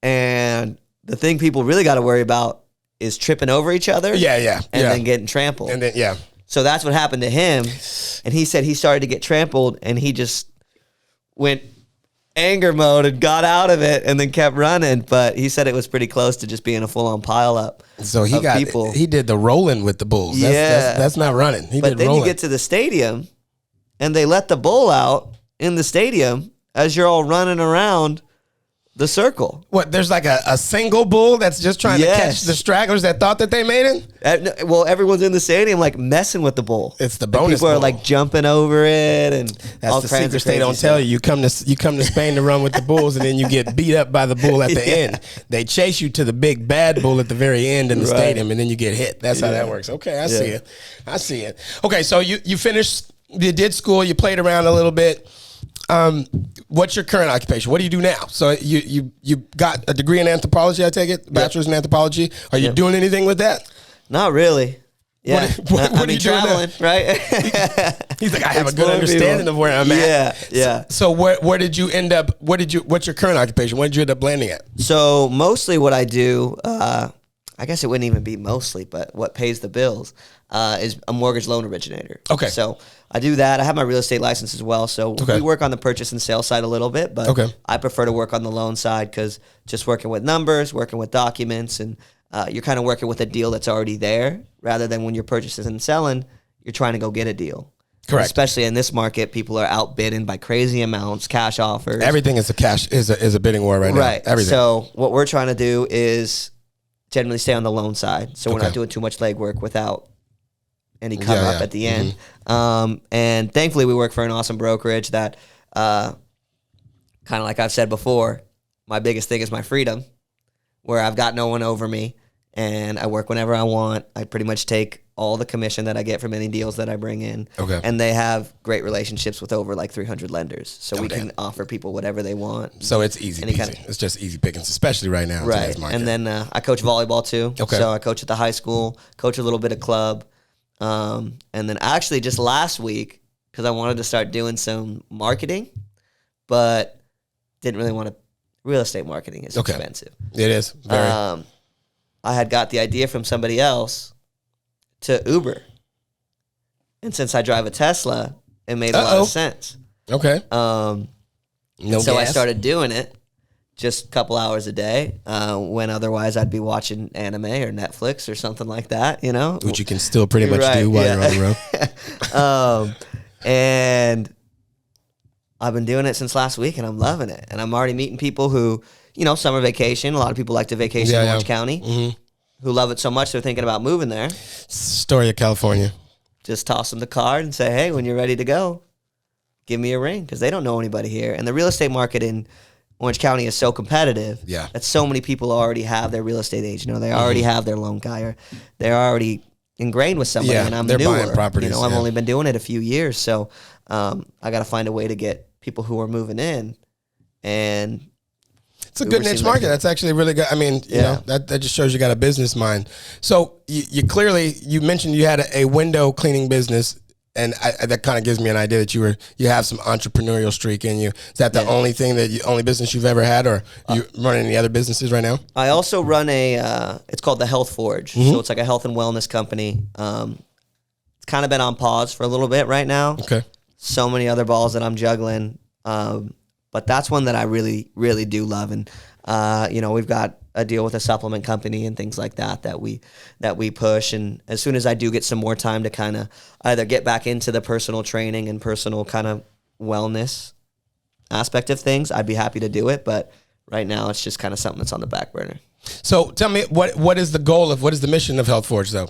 And the thing people really got to worry about is tripping over each other. Yeah. And then getting trampled. And then, yeah. So that's what happened to him. And he said he started to get trampled. And he just went anger mode and got out of it and then kept running, but he said it was pretty close to just being a full-on pile-up. So he did the rolling with the bulls. That's not running. But then you get to the stadium and they let the bull out in the stadium as you're all running around the circle. What, there's like a single bull that's just trying to catch the stragglers that thought that they made it? Well, everyone's in the stadium like messing with the bull. It's the bonus people bull. are like jumping over it, and that's all the kinds secret of they don't stuff. tell you. You come to Spain to run with the bulls, and then you get beat up by the bull at the end. They chase you to the big bad bull at the very end in the stadium, and then you get hit. That's how that works. Okay, I see it. Okay, so you finished, you did school, you played around a little bit. What's your current occupation? What do you do now? So you got a degree in anthropology, I take it? Bachelor's in anthropology. Are you doing anything with that? Not really. Yeah, what are you traveling, doing now? right? He's like, I have a good understanding of where I'm at. Yeah. So where did you end up? What's your current occupation? What did you end up landing at? So mostly what I do, I guess it wouldn't even be mostly, but what pays the bills is a mortgage loan originator. Okay. So I do that. I have my real estate license as well. So we work on the purchase and sale side a little bit, but I prefer to work on the loan side because just working with numbers, working with documents, and you're kind of working with a deal that's already there rather than when you're purchasing and selling, you're trying to go get a deal. Correct. Especially in this market, people are outbidding by crazy amounts, cash offers. Everything is a bidding war right now. Right. Everything. So what we're trying to do is generally stay on the loan side. So we're not doing too much legwork without any come up at the end. And thankfully we work for an awesome brokerage that kind of like I've said before, my biggest thing is my freedom, where I've got no one over me and I work whenever I want. I pretty much take all the commission that I get from any deals that I bring in. And they have great relationships with over like 300 lenders. So we can offer people whatever they want. So it's easy peasy. It's just easy pickings, especially right now in today's market. And then I coach volleyball too. So I coach at the high school, coach a little bit of club. And then actually just last week, because I wanted to start doing some marketing, but didn't really want to. Real estate marketing is expensive. It is. Very. I had got the idea from somebody else to Uber. And since I drive a Tesla, it made a lot of sense. Okay. So I started doing it just a couple hours a day when otherwise I'd be watching anime or Netflix or something like that, you know? Which you can still pretty much do while you're on the road. And I've been doing it since last week and I'm loving it. And I'm already meeting people who, you know, summer vacation. A lot of people like to vacation in Orange County who love it so much they're thinking about moving there. Story of California. Just toss them the card and say, hey, when you're ready to go, give me a ring, because they don't know anybody here. And the real estate market in Orange County is so competitive that so many people already have their real estate agent, you know, they already have their loan guy, or they're already ingrained with somebody, and I'm newer. Buying properties, you know, I've only been doing it a few years, so I got to find a way to get people who are moving in, and it's a good niche market. That's actually really good. I mean, you know, that just shows you got a business mind. So you clearly, you mentioned you had a window cleaning business, and that kind of gives me an idea that you have some entrepreneurial streak in you. Is that the only business you've ever had, or you running any other businesses right now? I also run it's called the Health Forge. So it's like a health and wellness company. It's kind of been on pause for a little bit right now. Okay. So many other balls that I'm juggling. But that's one that I really, really do love. And, you know, we've got a deal with a supplement company and things like that we push. And as soon as I do get some more time to kind of either get back into the personal training and personal kind of wellness aspect of things, I'd be happy to do it. But right now it's just kind of something that's on the back burner. So tell me, what is the mission of Health Forge though?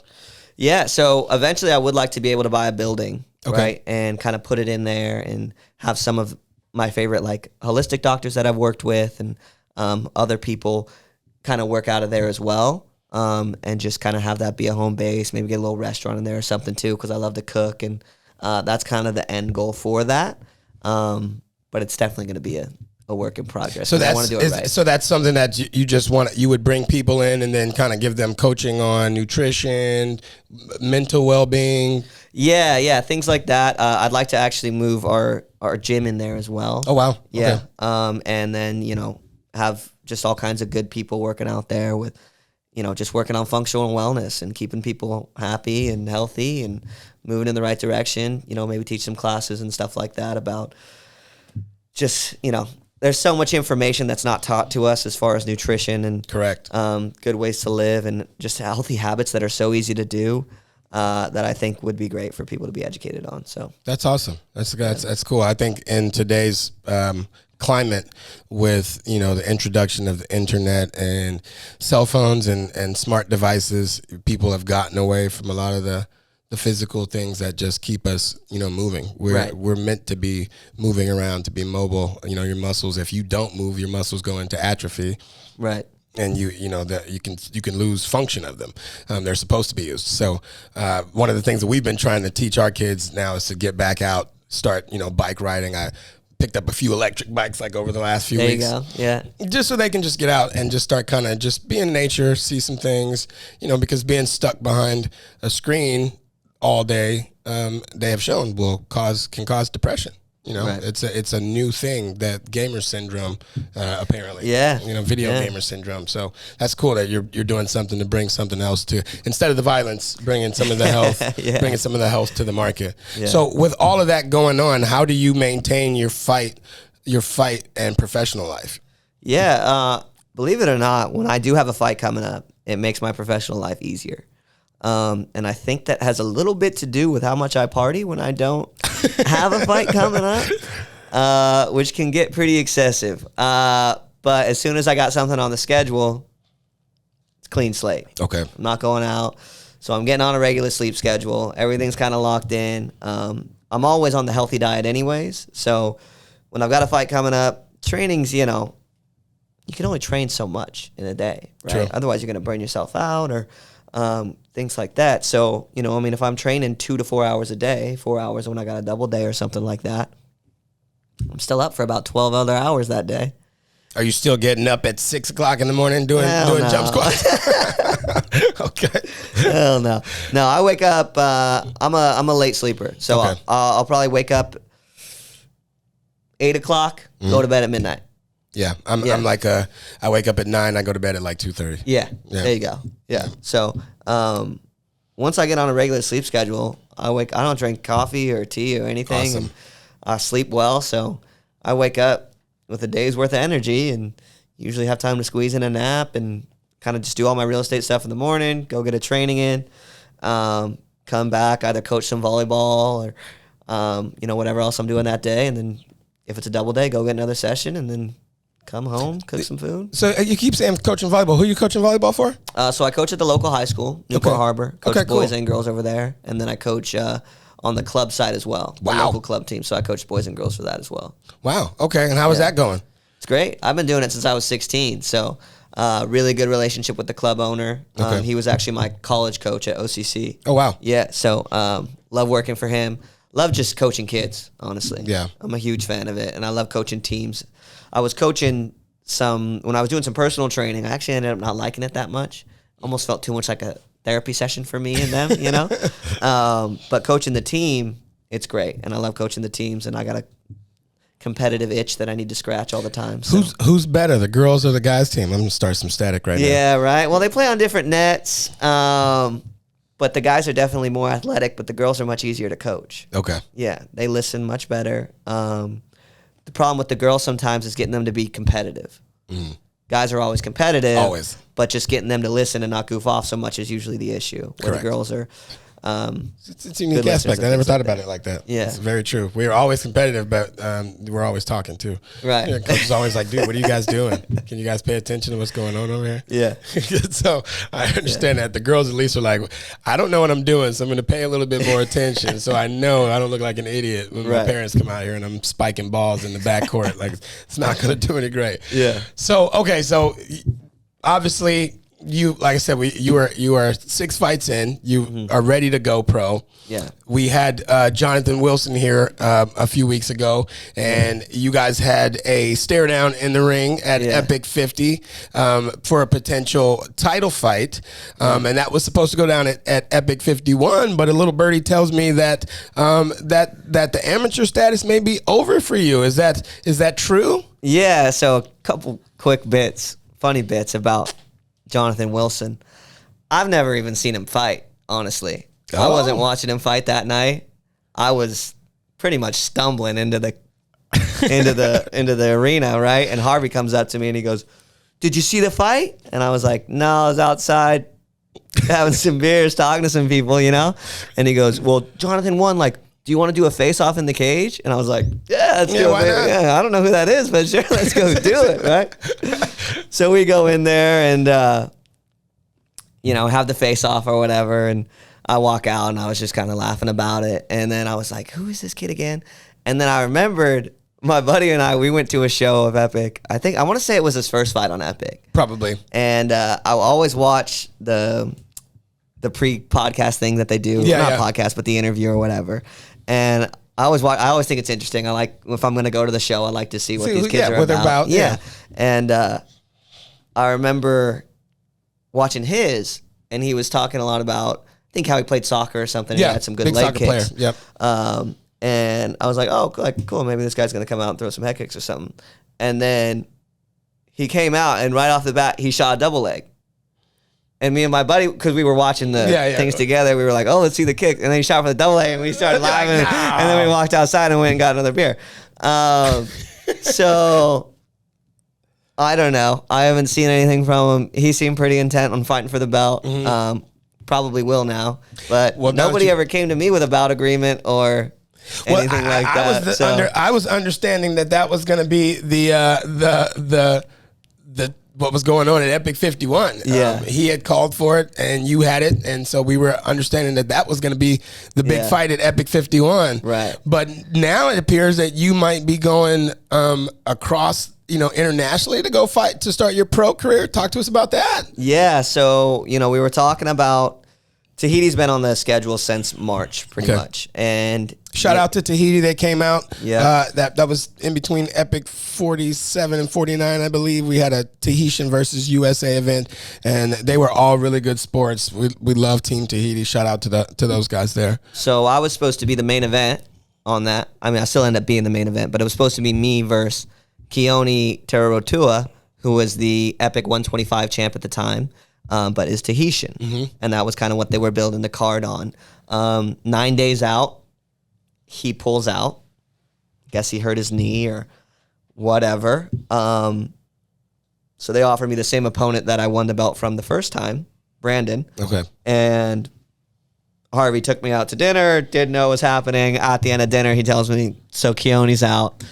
Yeah. So eventually I would like to be able to buy a building, right? And kind of put it in there and have some of my favorite like holistic doctors that I've worked with and other people kind of work out of there as well, and just kind of have that be a home base, maybe get a little restaurant in there or something too, because I love to cook, and that's kind of the end goal for that. But it's definitely going to be a work in progress. So I want to do it right. So that's something that you just you would bring people in and then kind of give them coaching on nutrition, mental well-being. Yeah, things like that. I'd like to actually move our gym in there as well. Oh wow. Yeah. Okay. And then, you know, have just all kinds of good people working out there with, you know, just working on functional wellness and keeping people happy and healthy and moving in the right direction. You know, maybe teach some classes and stuff like that about just, you know, there's so much information that's not taught to us as far as nutrition and good ways to live and just healthy habits that are so easy to do. That I think would be great for people to be educated on. So that's awesome. That's cool. I think in today's climate, with the introduction of the internet and cell phones and smart devices, people have gotten away from a lot of the physical things that just keep us moving. We're meant to be moving around, to be mobile. Your muscles, if you don't move, your muscles go into atrophy. Right. And you can lose function of them. They're supposed to be used. So one of the things that we've been trying to teach our kids now is to get back out, start bike riding. I picked up a few electric bikes like over the last few weeks. There you go. Yeah. Just so they can just get out and just start kind of just be in nature, see some things, because being stuck behind a screen all day, they have shown can cause depression. Right. It's a new thing, that gamer syndrome, apparently. Yeah. Video gamer syndrome. So that's cool that you're doing something to bring something else to, instead of the violence, bringing some of the health, bringing some of the health to the market. Yeah. So with all of that going on, how do you maintain your fight and professional life? Yeah. Believe it or not, when I do have a fight coming up, it makes my professional life easier. And I think that has a little bit to do with how much I party when I don't have a fight coming up, which can get pretty excessive. But as soon as I got something on the schedule, it's clean slate. Okay. I'm not going out. So I'm getting on a regular sleep schedule. Everything's kind of locked in. I'm always on the healthy diet anyways. So when I've got a fight coming up, training's, you can only train so much in a day, right? True. Otherwise, you're going to burn yourself out or things like that. So, if I'm training 2 to 4 hours a day, 4 hours when I got a double day or something like that, I'm still up for about 12 other hours that day. Are you still getting up at 6 o'clock in the morning doing jump squats? Okay. Hell no. No, I wake up, I'm a late sleeper. So okay. I'll probably wake up 8 o'clock, go to bed at midnight. Yeah, I'm like I wake up at 9, I go to bed at like 2:30. Yeah, there you go. Yeah. So once I get on a regular sleep schedule, I don't drink coffee or tea or anything. Awesome. And I sleep well, so I wake up with a day's worth of energy and usually have time to squeeze in a nap and kind of just do all my real estate stuff in the morning, go get a training in, come back, either coach some volleyball or whatever else I'm doing that day, and then if it's a double day, go get another session and then come home, cook some food. So you keep saying coaching volleyball. Who are you coaching volleyball for? So I coach at the local high school, Newport Harbor. Coach boys cool. and girls over there. And then I coach on the club side as well. Wow. The local club team. So I coach boys and girls for that as well. Wow. Okay. And how is that going? It's great. I've been doing it since I was 16. So really good relationship with the club owner. Okay. He was actually my college coach at OCC. Oh, wow. Yeah. So love working for him. Love just coaching kids, honestly. Yeah. I'm a huge fan of it. And I love coaching teams. I was coaching when I was doing some personal training, I actually ended up not liking it that much. Almost felt too much like a therapy session for me and them, But coaching the team, it's great. And I love coaching the teams, and I got a competitive itch that I need to scratch all the time. So. Who's better, the girls or the guys team? I'm going to start some static right now. Yeah, right. Well, they play on different nets, but the guys are definitely more athletic, but the girls are much easier to coach. Okay. Yeah, they listen much better. The problem with the girls sometimes is getting them to be competitive. Mm. Guys are always competitive. Always. But just getting them to listen and not goof off so much is usually the issue. Where the girls are... it's a unique aspect. I never thought about it like that. Yeah. It's very true. We're always competitive, but we're always talking too. Right. Coach is always like, dude, what are you guys doing? Can you guys pay attention to what's going on over here? Yeah. So I understand that. The girls at least are like, I don't know what I'm doing, so I'm going to pay a little bit more attention so I know I don't look like an idiot when my parents come out here and I'm spiking balls in the backcourt. Like, it's not going to do any great. Yeah. So, okay, so obviously... You, like I said, you are 6 fights in. You are ready to go pro. Yeah. We had Jonathan Wilson here a few weeks ago, and you guys had a stare down in the ring at Epic 50 for a potential title fight, and that was supposed to go down at Epic 51. But a little birdie tells me that that the amateur status may be over for you. Is that true? Yeah. So a couple quick funny bits about Jonathan Wilson. I've never even seen him fight, honestly. I wasn't watching him fight that night. I was pretty much stumbling into the arena, right? And Harvey comes up to me and he goes, "Did you see the fight?" And I was like, "No, I was outside having some beers, talking to some people, And he goes, "Well, Jonathan won, like, do you want to do a face-off in the cage?" And I was like, "Yeah, let's do it. Yeah, I don't know who that is, but sure, let's go do it, right?" So we go in there and, have the face-off or whatever, and I walk out, and I was just kind of laughing about it. And then I was like, who is this kid again? And then I remembered my buddy and we went to a show of Epic. I want to say it was his first fight on Epic. Probably. And I'll always watch the pre-podcast thing that they do. Not podcast, but the interview or whatever. And I always think it's interesting. I like, if I'm going to go to the show, I like to see what these kids are what they're about. Yeah. And I remember watching his, and he was talking a lot about, I think, how he played soccer or something. Yeah, he had some good leg kicks. Player. Yep. And I was like, oh, like, cool. Maybe this guy's going to come out and throw some head kicks or something. And then he came out, and right off the bat, he shot a double leg. And me and my buddy, because we were watching the things together, we were like, oh, let's see the kick. And then he shot for the double leg, and we started laughing. Like, no. And then we walked outside and went and got another beer. So, I don't know. I haven't seen anything from him. He seemed pretty intent on fighting for the belt. Mm-hmm. Probably will now. But nobody ever came to me with a bout agreement or anything like that. I was understanding that was going to be the what was going on at Epic 51. Yeah. He had called for it, and you had it, and so we were understanding that was going to be the big fight at Epic 51. Right. But now it appears that you might be going across, internationally to go fight, to start your pro career. Talk to us about that. Yeah, so, we were talking about, Tahiti's been on the schedule since March, pretty much. And shout out to Tahiti. They came out. Yeah. That was in between Epic 47 and 49, I believe. We had a Tahitian versus USA event, and they were all really good sports. We love Team Tahiti. Shout out to those guys there. So I was supposed to be the main event on that. I mean, I still ended up being the main event, but it was supposed to be me versus Keone Terarotua, who was the Epic 125 champ at the time. But is Tahitian. Mm-hmm. And that was kind of what they were building the card on. 9 days out, he pulls out. Guess he hurt his knee or whatever. So they offered me the same opponent that I won the belt from the first time, Brandon. Okay. And Harvey took me out to dinner, didn't know what was happening. At the end of dinner, he tells me, so Keone's out.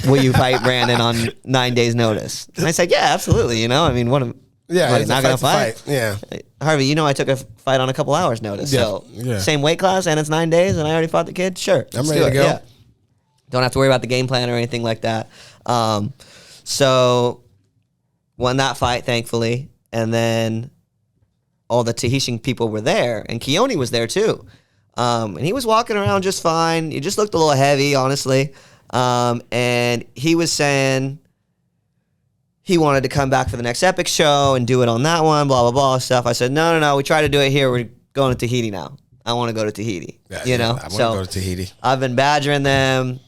Will you fight Brandon on 9 days' notice? And I said, yeah, absolutely. I mean, what he's not going to fight? Yeah. Harvey, I took a fight on a couple hours' notice. Yeah. So, same weight class, and it's 9 days, and I already fought the kid? Sure. I'm ready to go. Yeah. Don't have to worry about the game plan or anything like that. So, won that fight, thankfully. And then all the Tahitian people were there, and Keone was there, too. And he was walking around just fine. He just looked a little heavy, honestly. And he was saying he wanted to come back for the next Epic show and do it on that one, blah, blah, blah, stuff. I said, no, we tried to do it here. We're going to Tahiti now. I want to go to Tahiti. I want to go to Tahiti. I've been badgering them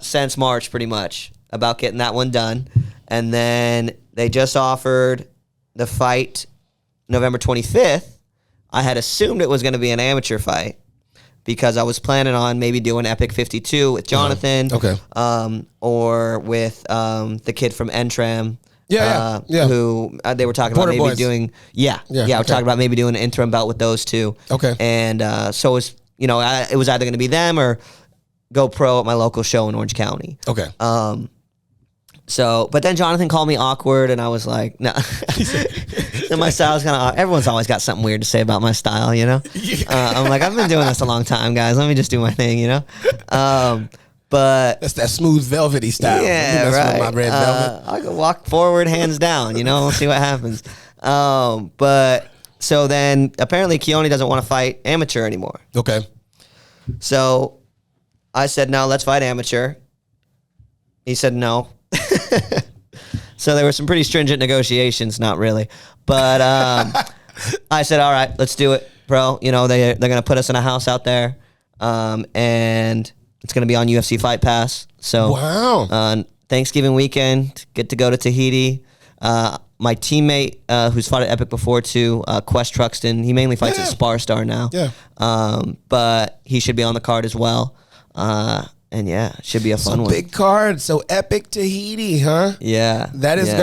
since March, pretty much, about getting that one done. And then they just offered the fight November 25th. I had assumed it was going to be an amateur fight because I was planning on maybe doing Epic 52 with Jonathan. Okay. Or with the kid from Entram. Yeah. Who they were talking about maybe doing. Yeah. We're talking about maybe doing an interim bout with those two. Okay. And so it was, it was either going to be them or go pro at my local show in Orange County. Okay. So, but then Jonathan called me awkward, and I was like, no. And my style's kind of, everyone's always got something weird to say about my style, I'm like, I've been doing this a long time, guys. Let me just do my thing, But that's that smooth velvety style. Yeah, right. My red velvet. I can walk forward, hands down. We'll see what happens. But so then apparently Keone doesn't want to fight amateur anymore. Okay. So I said, no, let's fight amateur. He said no. So there were some pretty stringent negotiations. Not really, but I said, all right, let's do it, bro. They're gonna put us in a house out there, and it's going to be on UFC Fight Pass. So, wow. Thanksgiving weekend, get to go to Tahiti. My teammate, who's fought at Epic before too, Quest Truxton, he mainly fights at Spar Star now. Yeah. But he should be on the card as well. And it should be a fun one. Big card. So Epic Tahiti, huh? Yeah. That is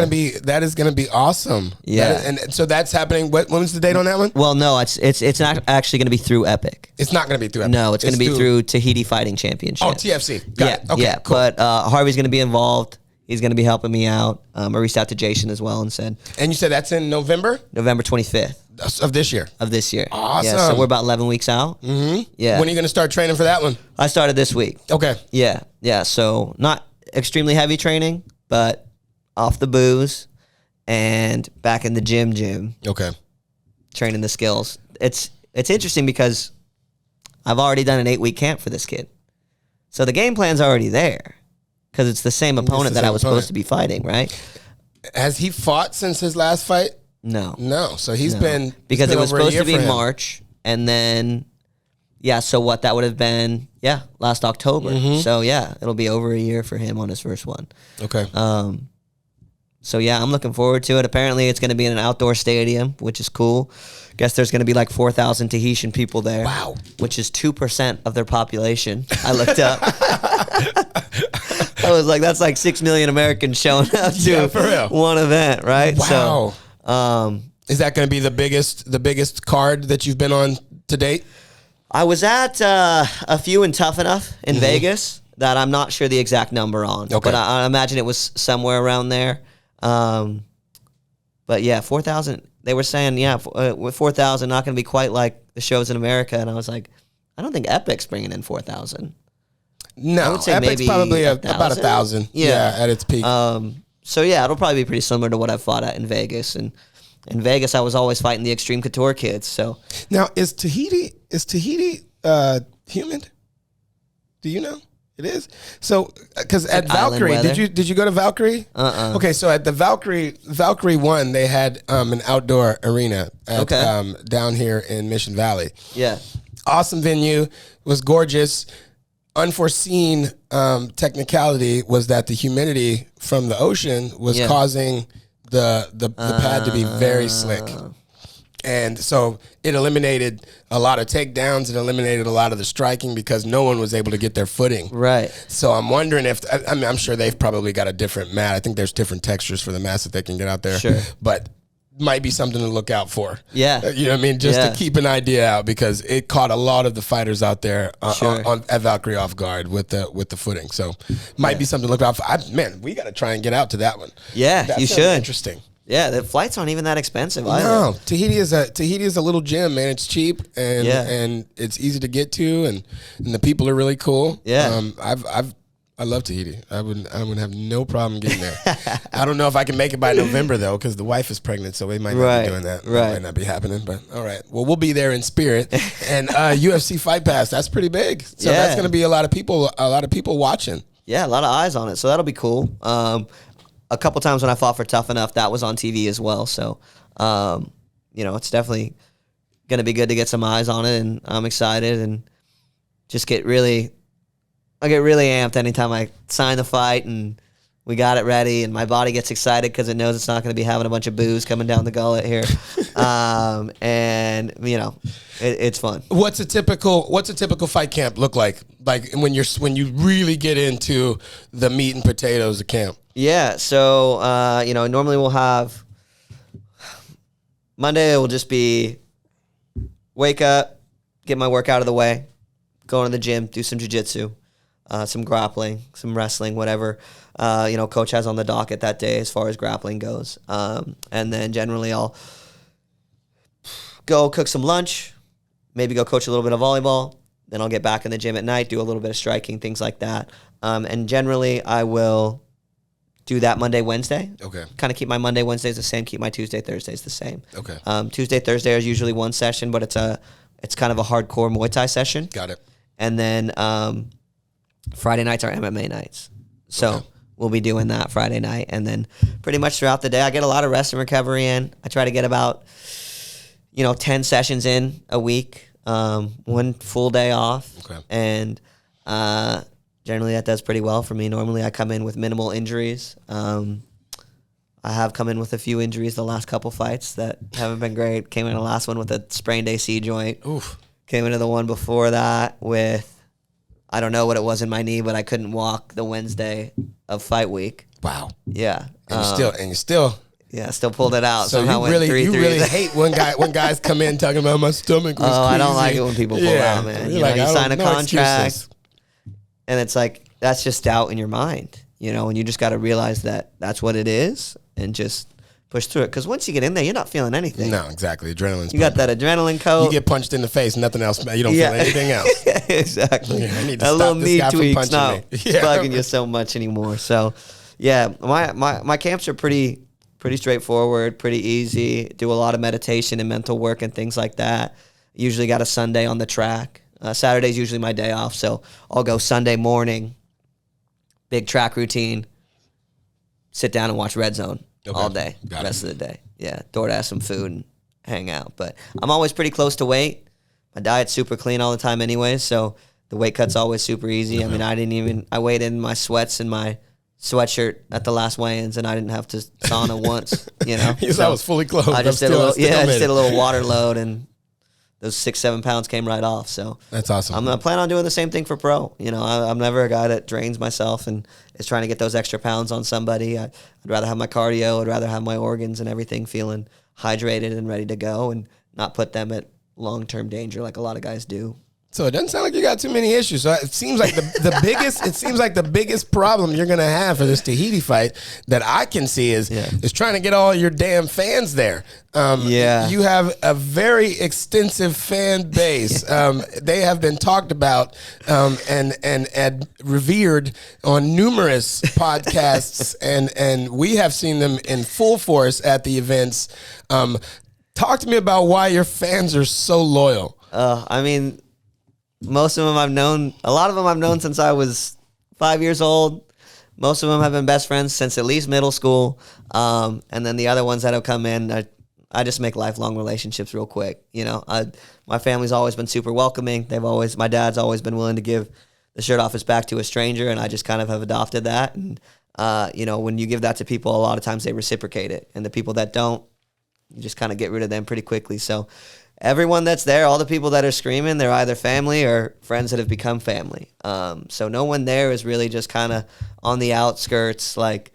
gonna be awesome. Yeah. And so that's happening. When's the date on that one? Well, no, it's not actually gonna be through Epic. It's not gonna be through Epic. No, it's gonna be through Tahiti Fighting Championship. Oh, TFC. Got it. Okay, yeah. Cool. But Harvey's gonna be involved. He's going to be helping me out. I reached out to Jason as well and said. And you said that's in November? November 25th. Of this year? Of this year. Awesome. Yeah, so we're about 11 weeks out. Mm-hmm. Yeah. When are you going to start training for that one? I started this week. Okay. Yeah. Yeah. So not extremely heavy training, but off the booze and back in the gym. Okay. Training the skills. It's interesting because I've already done an 8-week camp for this kid. So the game plan's already there because it's the same opponent that I was supposed to be fighting, right? Has he fought since his last fight? No. No. So he's been... Because it was supposed to be March, and then, so what that would have been, last October. Mm-hmm. So, it'll be over a year for him on his first one. Okay. So, I'm looking forward to it. Apparently, it's going to be in an outdoor stadium, which is cool. Guess there's going to be like 4,000 Tahitian people there. Wow. Which is 2% of their population. I looked up. I was like, that's like 6 million Americans showing up to one event, right? Wow. So, is that going to be the biggest card that you've been on to date? I was at a few in Tough Enough in Vegas that I'm not sure the exact number on. Okay. But I imagine it was somewhere around there. But 4,000. They were saying, with 4,000, not going to be quite like the shows in America. And I was like, I don't think Epic's bringing in 4,000. No, I would say Epic's maybe probably about 1,000. Yeah, at its peak. So it'll probably be pretty similar to what I fought at in Vegas. And in Vegas, I was always fighting the Extreme Couture kids. So now, is Tahiti humid? Do you know? It is. So, because at Valkyrie, did you go to Valkyrie? Okay, so at the Valkyrie 1, they had an outdoor arena at, down here in Mission Valley. Yeah. Awesome venue, was gorgeous. Unforeseen technicality was that the humidity from the ocean was causing the pad to be very slick. And so it eliminated a lot of takedowns. It eliminated a lot of the striking because no one was able to get their footing. Right. So I'm wondering if, I'm sure they've probably got a different mat. I think there's different textures for the mats that they can get out there. Sure. But might be something to look out for. Yeah. You know what I mean? Just to keep an idea out because it caught a lot of the fighters out there at Valkyrie off guard with the footing. So might be something to look out for. We got to try and get out to that one. Yeah, that you should. Interesting. Yeah, the flights aren't even that expensive either. No, Tahiti is a little gem, man. It's cheap and it's easy to get to, and the people are really cool. Yeah, I love Tahiti. I would have no problem getting there. I don't know if I can make it by November though, because the wife is pregnant, so we might not be doing that. Right, might not be happening. But all right, well, we'll be there in spirit. And UFC Fight Pass, that's pretty big. So that's going to be a lot of people watching. Yeah, a lot of eyes on it. So that'll be cool. A couple times when I fought for Tough Enough, that was on TV as well. So, it's definitely going to be good to get some eyes on it, and I'm excited and just I get really amped anytime I sign the fight and we got it ready, and my body gets excited because it knows it's not going to be having a bunch of booze coming down the gullet here. It's fun. What's a typical fight camp look like? Like when you really get into the meat and potatoes of camp? Yeah, so normally we'll have Monday. It will just be wake up, get my work out of the way, go to the gym, do some jiu-jitsu, some grappling, some wrestling, whatever coach has on the docket that day as far as grappling goes. And then generally I'll go cook some lunch, maybe go coach a little bit of volleyball. Then I'll get back in the gym at night, do a little bit of striking, things like that. And generally I will do that Monday, Wednesday. Okay. Kind of keep my Monday, Wednesdays the same, keep my Tuesday, Thursdays the same. Okay. Tuesday, Thursday is usually one session, but it's kind of a hardcore Muay Thai session. Got it. And then Friday nights are MMA nights. So we'll be doing that Friday night. And then pretty much throughout the day, I get a lot of rest and recovery in. I try to get about, 10 sessions in a week, one full day off. Okay. And generally that does pretty well for me. Normally I come in with minimal injuries. I have come in with a few injuries the last couple fights that haven't been great. Came in the last one with a sprained AC joint. Oof. Came into the one before that with, I don't know what it was in my knee, but I couldn't walk the Wednesday of fight week. Wow. Yeah. And you still. Yeah, still pulled it out. So you really hate when guys come in talking about my stomach was I don't like it when people pull out, man. You sign a contract, and it's like, that's just doubt in your mind, and you just got to realize that that's what it is and just push through it. Because once you get in there, you're not feeling anything. No, exactly. Adrenaline's You got that adrenaline coat. You get punched in the face, nothing else. You don't feel anything else. Exactly. Yeah, I need to a stop little this knee guy tweak's from punching not me. bugging you so much anymore. So, yeah, my camps are pretty straightforward, pretty easy. Do a lot of meditation and mental work and things like that. Usually got a Sunday on the track. Saturday's usually my day off, so I'll go Sunday morning, big track routine, sit down and watch Red Zone all day, rest of the day. Yeah, DoorDash some food and hang out. But I'm always pretty close to weight. My diet's super clean all the time anyway, so the weight cut's always super easy. I mean, I weighed in my sweats and my sweatshirt at the last weigh-ins, and I didn't have to sauna once, you know. I was fully clothed. I just did a little water load, and those 6-7 pounds came right off. So that's awesome. I plan on doing the same thing for pro. You know, I'm never a guy that drains myself and is trying to get those extra pounds on somebody. I'd rather have my cardio. I'd rather have my organs and everything feeling hydrated and ready to go, and not put them at long-term danger like a lot of guys do. So it doesn't sound like you got too many issues. So it seems like the biggest problem you're gonna have for this Tahiti fight that I can see is trying to get all your damn fans there. You have a very extensive fan base. They have been talked about and revered on numerous podcasts, and we have seen them in full force at the events. Talk to me about why your fans are so loyal. I mean, most of them I've known. A lot of them I've known since I was 5 years old. Most of them have been best friends since at least middle school. And then the other ones that have come in, I just make lifelong relationships real quick. You know, my family's always been super welcoming. My dad's always been willing to give the shirt off his back to a stranger, and I just kind of have adopted that. And you know, when you give that to people, a lot of times they reciprocate it, and the people that don't, you just kind of get rid of them pretty quickly. So everyone that's there, all the people that are screaming, they're either family or friends that have become family. So no one there is really just kind of on the outskirts. Like,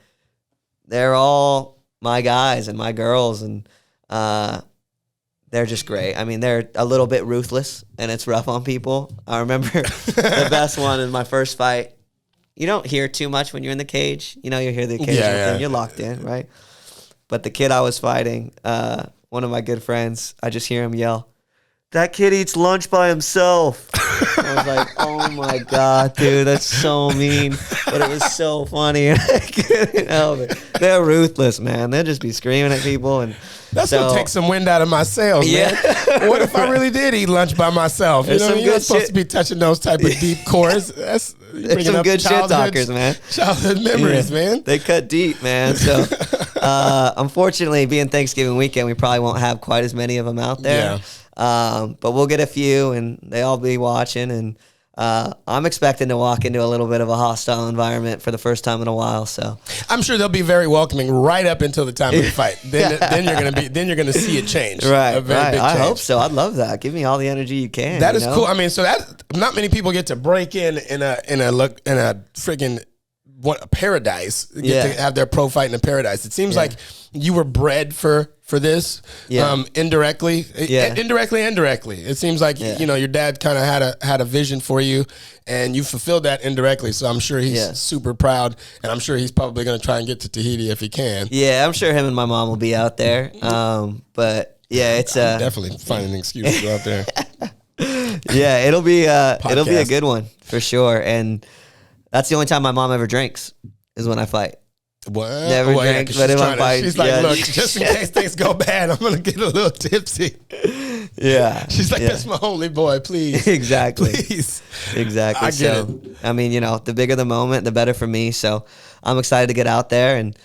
they're all my guys and my girls, and they're just great. I mean, they're a little bit ruthless, and it's rough on people. I remember the best one in my first fight. You don't hear too much when you're in the cage. You know, you hear the occasional thing. You're locked in, right? But the kid I was fighting, one of my good friends, I just hear him yell, "That kid eats lunch by himself." I was like, oh my God, dude, that's so mean. But it was so funny. I couldn't help it. They're ruthless, man. They'll just be screaming at people. And that's going to take some wind out of my sails, man. What if I really did eat lunch by myself? You know, you're not supposed to be touching those type of deep cores. There's some good shit talkers, man. Childhood memories, man. They cut deep, man. So unfortunately, being Thanksgiving weekend, we probably won't have quite as many of them out there. But we'll get a few, and they all be watching. And I'm expecting to walk into a little bit of a hostile environment for the first time in a while. So I'm sure they'll be very welcoming right up until the time of the fight. Then you're gonna see it change. Right. I hope so. I'd love that. Give me all the energy you can. That is cool. I mean, so that not many people get to break in a freaking a paradise. Get to have their pro fight in a paradise. It seems like you were bred for this, indirectly. Indirectly. It seems like you know, your dad kind of had a vision for you, and you fulfilled that indirectly. So I'm sure he's super proud, and I'm sure he's probably going to try and get to Tahiti if he can. Yeah, I'm sure him and my mom will be out there. But yeah, it's definitely finding an excuse to go out there. Yeah, it'll be a good one for sure. And that's the only time my mom ever drinks is when I fight. What? Never drinks, but if I fight, she's like, look, just in case things go bad, I'm gonna get a little tipsy. Yeah, she's like, that's my only boy, please. Exactly, please. Exactly. I get it. I mean, you know, the bigger the moment, the better for me. So I'm excited to get out there, and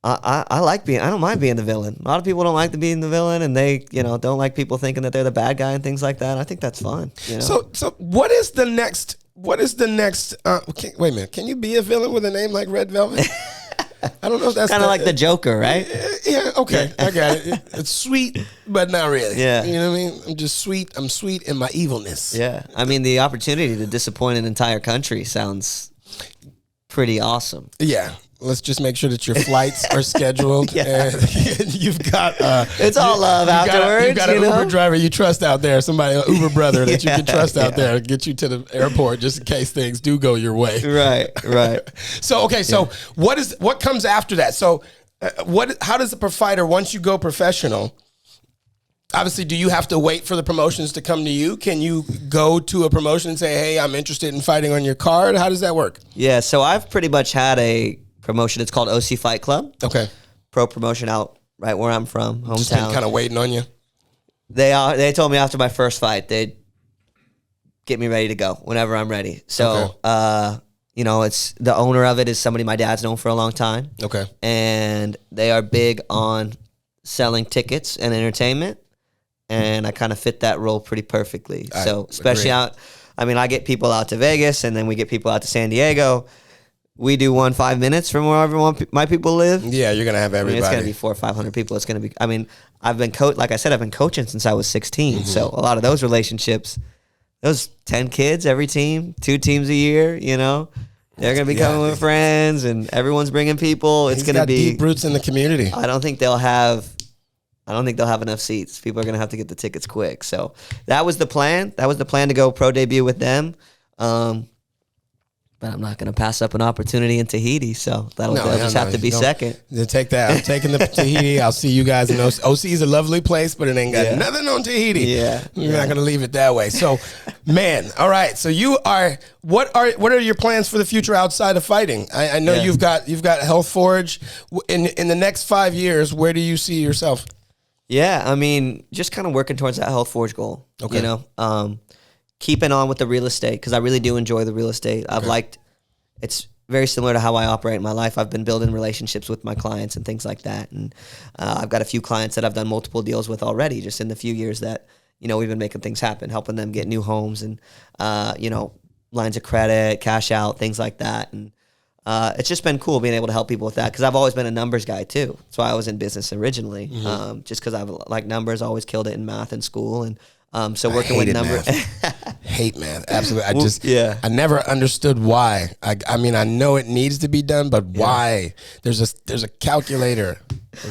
I don't mind being the villain. A lot of people don't like being the villain, and they, you know, don't like people thinking that they're the bad guy and things like that. I think that's fun. You know? So what is the next? Wait a minute. Can you be a villain with a name like Red Velvet? I don't know if that's kind of like the Joker, right? Yeah, okay. I got it. It's sweet, but not really. Yeah. You know what I mean? I'm just sweet. I'm sweet in my evilness. Yeah. I mean, the opportunity to disappoint an entire country sounds pretty awesome. Yeah. Let's just make sure that your flights are scheduled. And you've got it's all love afterwards. You've got an Uber driver you trust out there, somebody, an Uber brother that you can trust out there, get you to the airport just in case things do go your way. Right. So what comes after that? So how does a fighter, once you go professional, obviously, do you have to wait for the promotions to come to you? Can you go to a promotion and say, hey, I'm interested in fighting on your card? How does that work? Yeah, so I've pretty much had a promotion. It's called OC Fight Club. Okay. Pro promotion out right where I'm from, hometown. Just been kind of waiting on you? They told me after my first fight, they'd get me ready to go whenever I'm ready. So, you know, it's the owner of it is somebody my dad's known for a long time. Okay. And they are big on selling tickets and entertainment. And I kind of fit that role pretty perfectly. So especially I get people out to Vegas, and then we get people out to San Diego. We do 5 minutes from wherever my people live. Yeah, you're gonna have everybody. It's gonna be 400 or 500 people. It's gonna be. I mean, I've been like I said, I've been coaching since I was 16. Mm-hmm. So a lot of those relationships, those 10 kids every team, 2 teams a year. You know, they're gonna be coming with friends, and everyone's bringing people. It's gonna be deep roots in the community. I don't think they'll have enough seats. People are going to have to get the tickets quick. So that was the plan. That was the plan to go pro debut with them. But I'm not going to pass up an opportunity in Tahiti. So that'll just have to be second. Take that. I'm taking the Tahiti. I'll see you guys in OC. OC is a lovely place, but it ain't got nothing on Tahiti. Yeah. You're not going to leave it that way. So, man, all right. So what are your plans for the future outside of fighting? I know you've got Health Forge. In the next 5 years, where do you see yourself? Yeah, I mean, just kind of working towards that Health Forge goal. Okay. You know, keeping on with the real estate, because I really do enjoy the real estate. It's very similar to how I operate in my life. I've been building relationships with my clients and things like that. And I've got a few clients that I've done multiple deals with already just in the few years that, you know, we've been making things happen, helping them get new homes and, you know, lines of credit, cash out, things like that. And it's just been cool being able to help people with that, because I've always been a numbers guy too. That's why I was in business originally, just because I've liked numbers, always killed it in math in school. And so working with numbers. Hate math. Absolutely. I never understood why. I mean, I know it needs to be done, but why? There's a calculator.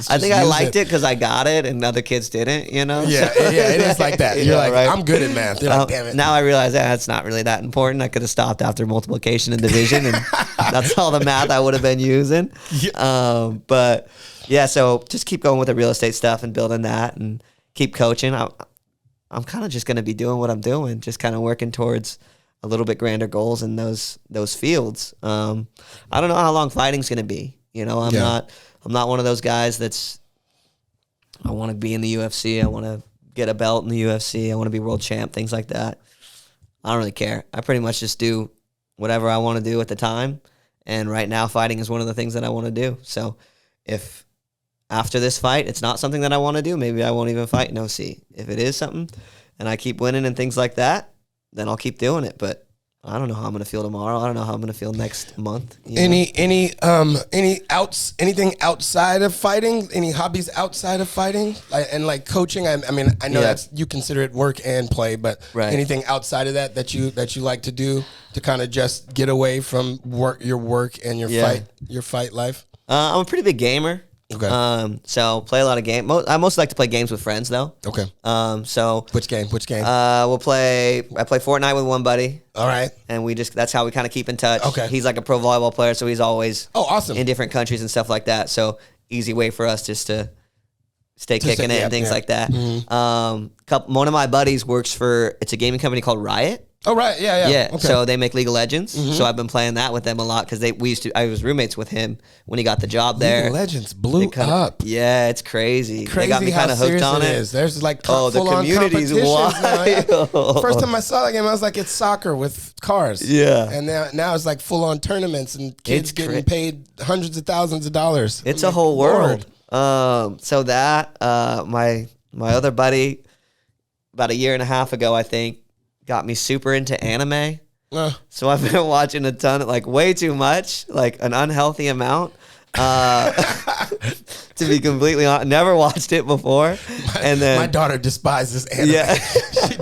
I think I liked it because I got it and other kids didn't, you know? Yeah, it is like that. You're like, right? I'm good at math. You're like, damn it. Now I realize that's not really that important. I could have stopped after multiplication and division, and that's all the math I would have been using. But yeah, so just keep going with the real estate stuff and building that, and keep coaching. I'm kind of just going to be doing what I'm doing, just kind of working towards a little bit grander goals in those fields. I don't know how long fighting's going to be. You know, I'm not one of those guys I want to be in the UFC. I want to get a belt in the UFC. I want to be world champ, things like that. I don't really care. I pretty much just do whatever I want to do at the time. And right now, fighting is one of the things that I want to do. So if after this fight, it's not something that I want to do, maybe I won't even fight in OC. If it is something and I keep winning and things like that, then I'll keep doing it. But I don't know how I'm gonna feel tomorrow. I don't know how I'm gonna feel next month. Anything outside of fighting? Any hobbies outside of fighting? And like coaching? I mean, I know that's you consider it work and play, but anything outside of that you like to do to kind of just get away from your work and your fight life? I'm a pretty big gamer. Okay. So play a lot of games. I mostly like to play games with friends though. Okay. So which game? I play Fortnite with one buddy. All right. And that's how we kind of keep in touch. Okay. He's like a pro volleyball player, so he's always awesome in different countries and stuff like that. So easy way for us just to stay kicking it and things like that. Mm-hmm. One of my buddies works it's a gaming company called Riot. Oh, right. Yeah. Okay. So they make League of Legends. Mm-hmm. So I've been playing that with them a lot because I was roommates with him when he got the job there. League of Legends blew up. Yeah, it's crazy. They got me kind of hooked on it. There's like the community's wild. First time I saw that game, I was like, it's soccer with cars. Yeah. And now it's like full on tournaments and kids getting paid hundreds of thousands of dollars. It's a whole world. So that my other buddy about a year and a half ago, I think, got me super into anime. So I've been watching a ton, like way too much, like an unhealthy amount. To be completely honest, never watched it before. And then my daughter despises anime. Yeah, she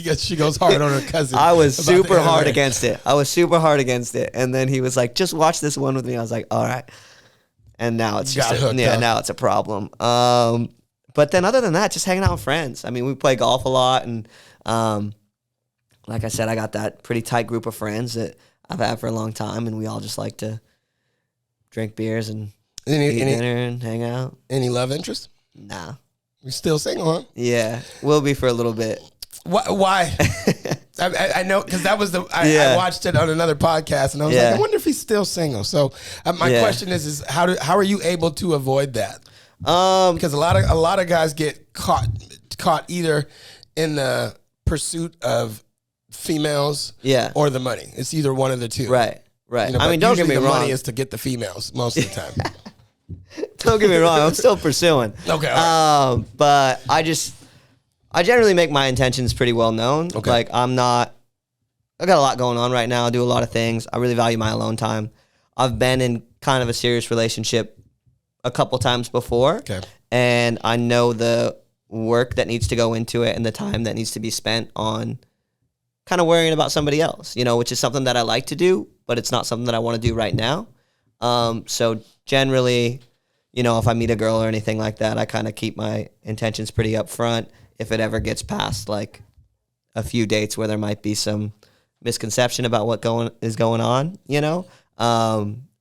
does. She goes hard on her cousin. I was super hard against it. And then he was like, "Just watch this one with me." I was like, "All right." And now it's now it's a problem. But then other than that, just hanging out with friends. I mean, we play golf a lot, and like I said, I got that pretty tight group of friends that I've had for a long time, and we all just like to drink beers and eat dinner and hang out. Any love interest? Nah. You're still single, huh? Yeah, will be for a little bit. Why? I know, because that was I watched it on another podcast, and I was like, I wonder if he's still single. So my question is how are you able to avoid that? Because a lot of guys get caught either in the pursuit of females, or the money. It's either one of the two. Right. You know, I mean, don't get me wrong. The money is to get the females most of the time. Don't get me wrong. I'm still pursuing. Okay. Right. But I generally make my intentions pretty well known. Okay. Like I got a lot going on right now. I do a lot of things. I really value my alone time. I've been in kind of a serious relationship a couple times before. Okay. And I know the work that needs to go into it and the time that needs to be spent on kind of worrying about somebody else, you know, which is something that I like to do, but it's not something that I want to do right now. So generally, you know, if I meet a girl or anything like that, I kind of keep my intentions pretty up front. If it ever gets past like a few dates where there might be some misconception about what is going on, you know?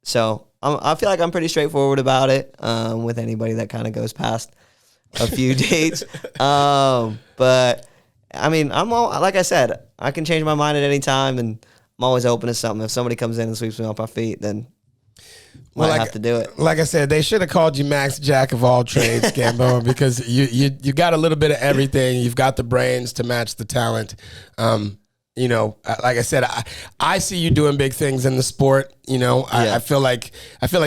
So I feel like I'm pretty straightforward about it with anybody that kind of goes past a few dates. But I mean, like I said, I can change my mind at any time, and I'm always open to something. If somebody comes in and sweeps me off my feet, then I have to do it. Like I said, they should have called you Max Jack of all trades, Gamboa, because you got a little bit of everything. You've got the brains to match the talent. You know, like I said, I see you doing big things in the sport. You know, I feel like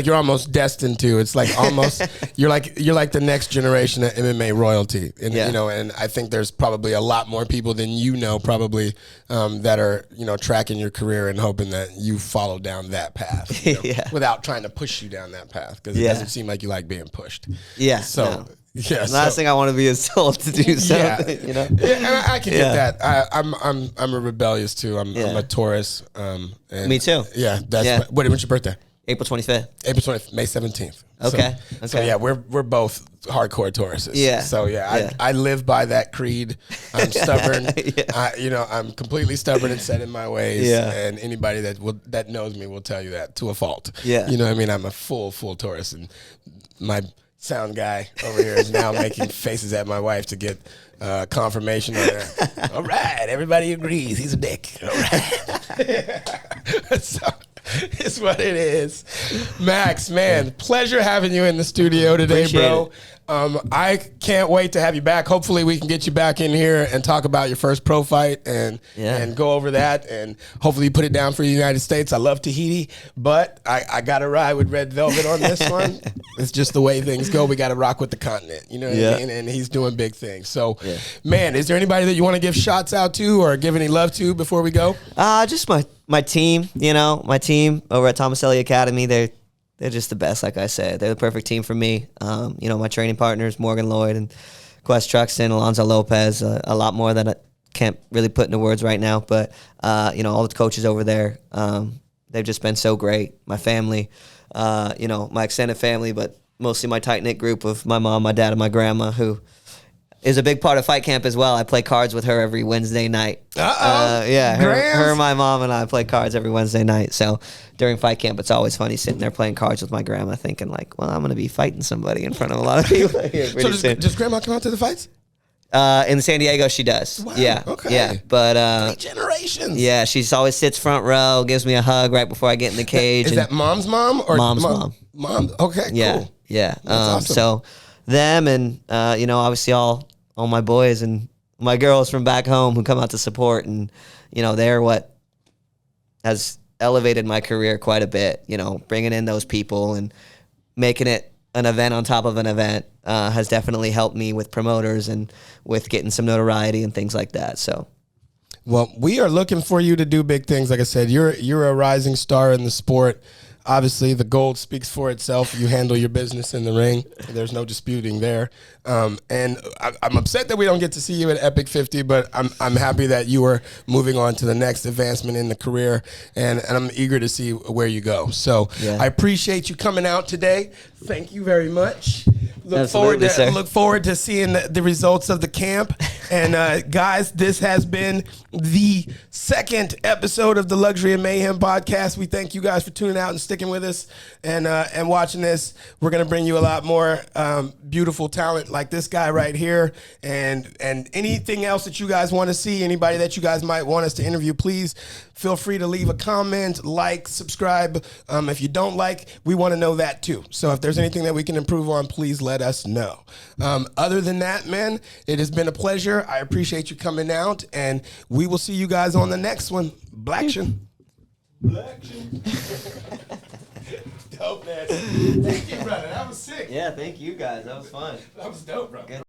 you're almost destined to. It's like almost you're like the next generation of MMA royalty. And you know, and I think there's probably a lot more people than you know probably that are, you know, tracking your career and hoping that you follow down that path. You know, without trying to push you down that path, because it doesn't seem like you like being pushed. Yeah. So. No. Yeah, the last thing I want to be is told to do something. You know. Yeah, and I can get that. I'm a rebellious too. I'm a Taurus. And me too. Yeah, that's when's your birthday? April 25th. April 25th, May 17th. Okay. So yeah, we're both hardcore Tauruses. Yeah. So I live by that creed. I'm stubborn. You know, I'm completely stubborn and set in my ways. Yeah. And anybody that knows me will tell you that to a fault. Yeah. You know what I mean? I'm a full Taurus, and my sound guy over here is now making faces at my wife to get confirmation on that. All right, everybody agrees he's a dick. All right. So it's what it is. Max, man, pleasure having you in the studio today, Appreciate bro. I can't wait to have you back. Hopefully we can get you back in here and talk about your first pro fight and go over that, and hopefully you put it down for the United States. I love Tahiti, but I got to ride with Red Velvet on this one. It's just the way things go. We got to rock with the continent, you know what I mean? And he's doing big things. So, man, is there anybody that you want to give shots out to or give any love to before we go? Just my team, you know, my team over at Tomaselli Academy. They're just the best, like I said. They're the perfect team for me. You know, my training partners, Morgan Lloyd and Quest Truxton, Alonzo Lopez, a lot more that I can't really put into words right now. But, you know, all the coaches over there, they've just been so great. My family, you know, my extended family, but mostly my tight-knit group of my mom, my dad, and my grandma, who is a big part of fight camp as well. I play cards with her every Wednesday night. Her, my mom, and I play cards every Wednesday night. So during fight camp, it's always funny sitting there playing cards with my grandma, thinking like, well, I'm going to be fighting somebody in front of a lot of people. So does grandma come out to the fights? In San Diego, she does. Wow, yeah. Okay. Yeah. But 3 generations. Yeah, she always sits front row, gives me a hug right before I get in the cage. Is that mom's mom or mom's mom? Mom. Okay. Cool. Yeah. That's awesome. So them and you know, obviously all my boys and my girls from back home who come out to support, and you know, they're what has elevated my career quite a bit. You know, bringing in those people and making it an event on top of an event has definitely helped me with promoters and with getting some notoriety and things like that. So, well, we are looking for you to do big things. Like I said, you're a rising star in the sport. Obviously, the gold speaks for itself. You handle your business in the ring. There's no disputing there. And I'm upset that we don't get to see you at Epic 50, but I'm happy that you are moving on to the next advancement in the career, and I'm eager to see where you go. So I appreciate you coming out today. Thank you very much. Look forward to seeing the results of the camp. And guys, this has been the second episode of the Luxury and Mayhem podcast. We thank you guys for tuning out and sticking with us and watching this. We're gonna bring you a lot more beautiful talent like this guy right here, and anything else that you guys want to see, anybody that you guys might want us to interview, please feel free to leave a comment, like, subscribe. If you don't like, we want to know that too. So if there's anything that we can improve on, please let let us know. Other than that, man, it has been a pleasure. I appreciate you coming out, and we will see you guys on the next one. Blacktion. Dope, man. Thank you, brother. That was sick. Yeah, thank you guys. That was fun. That was dope, bro. Good.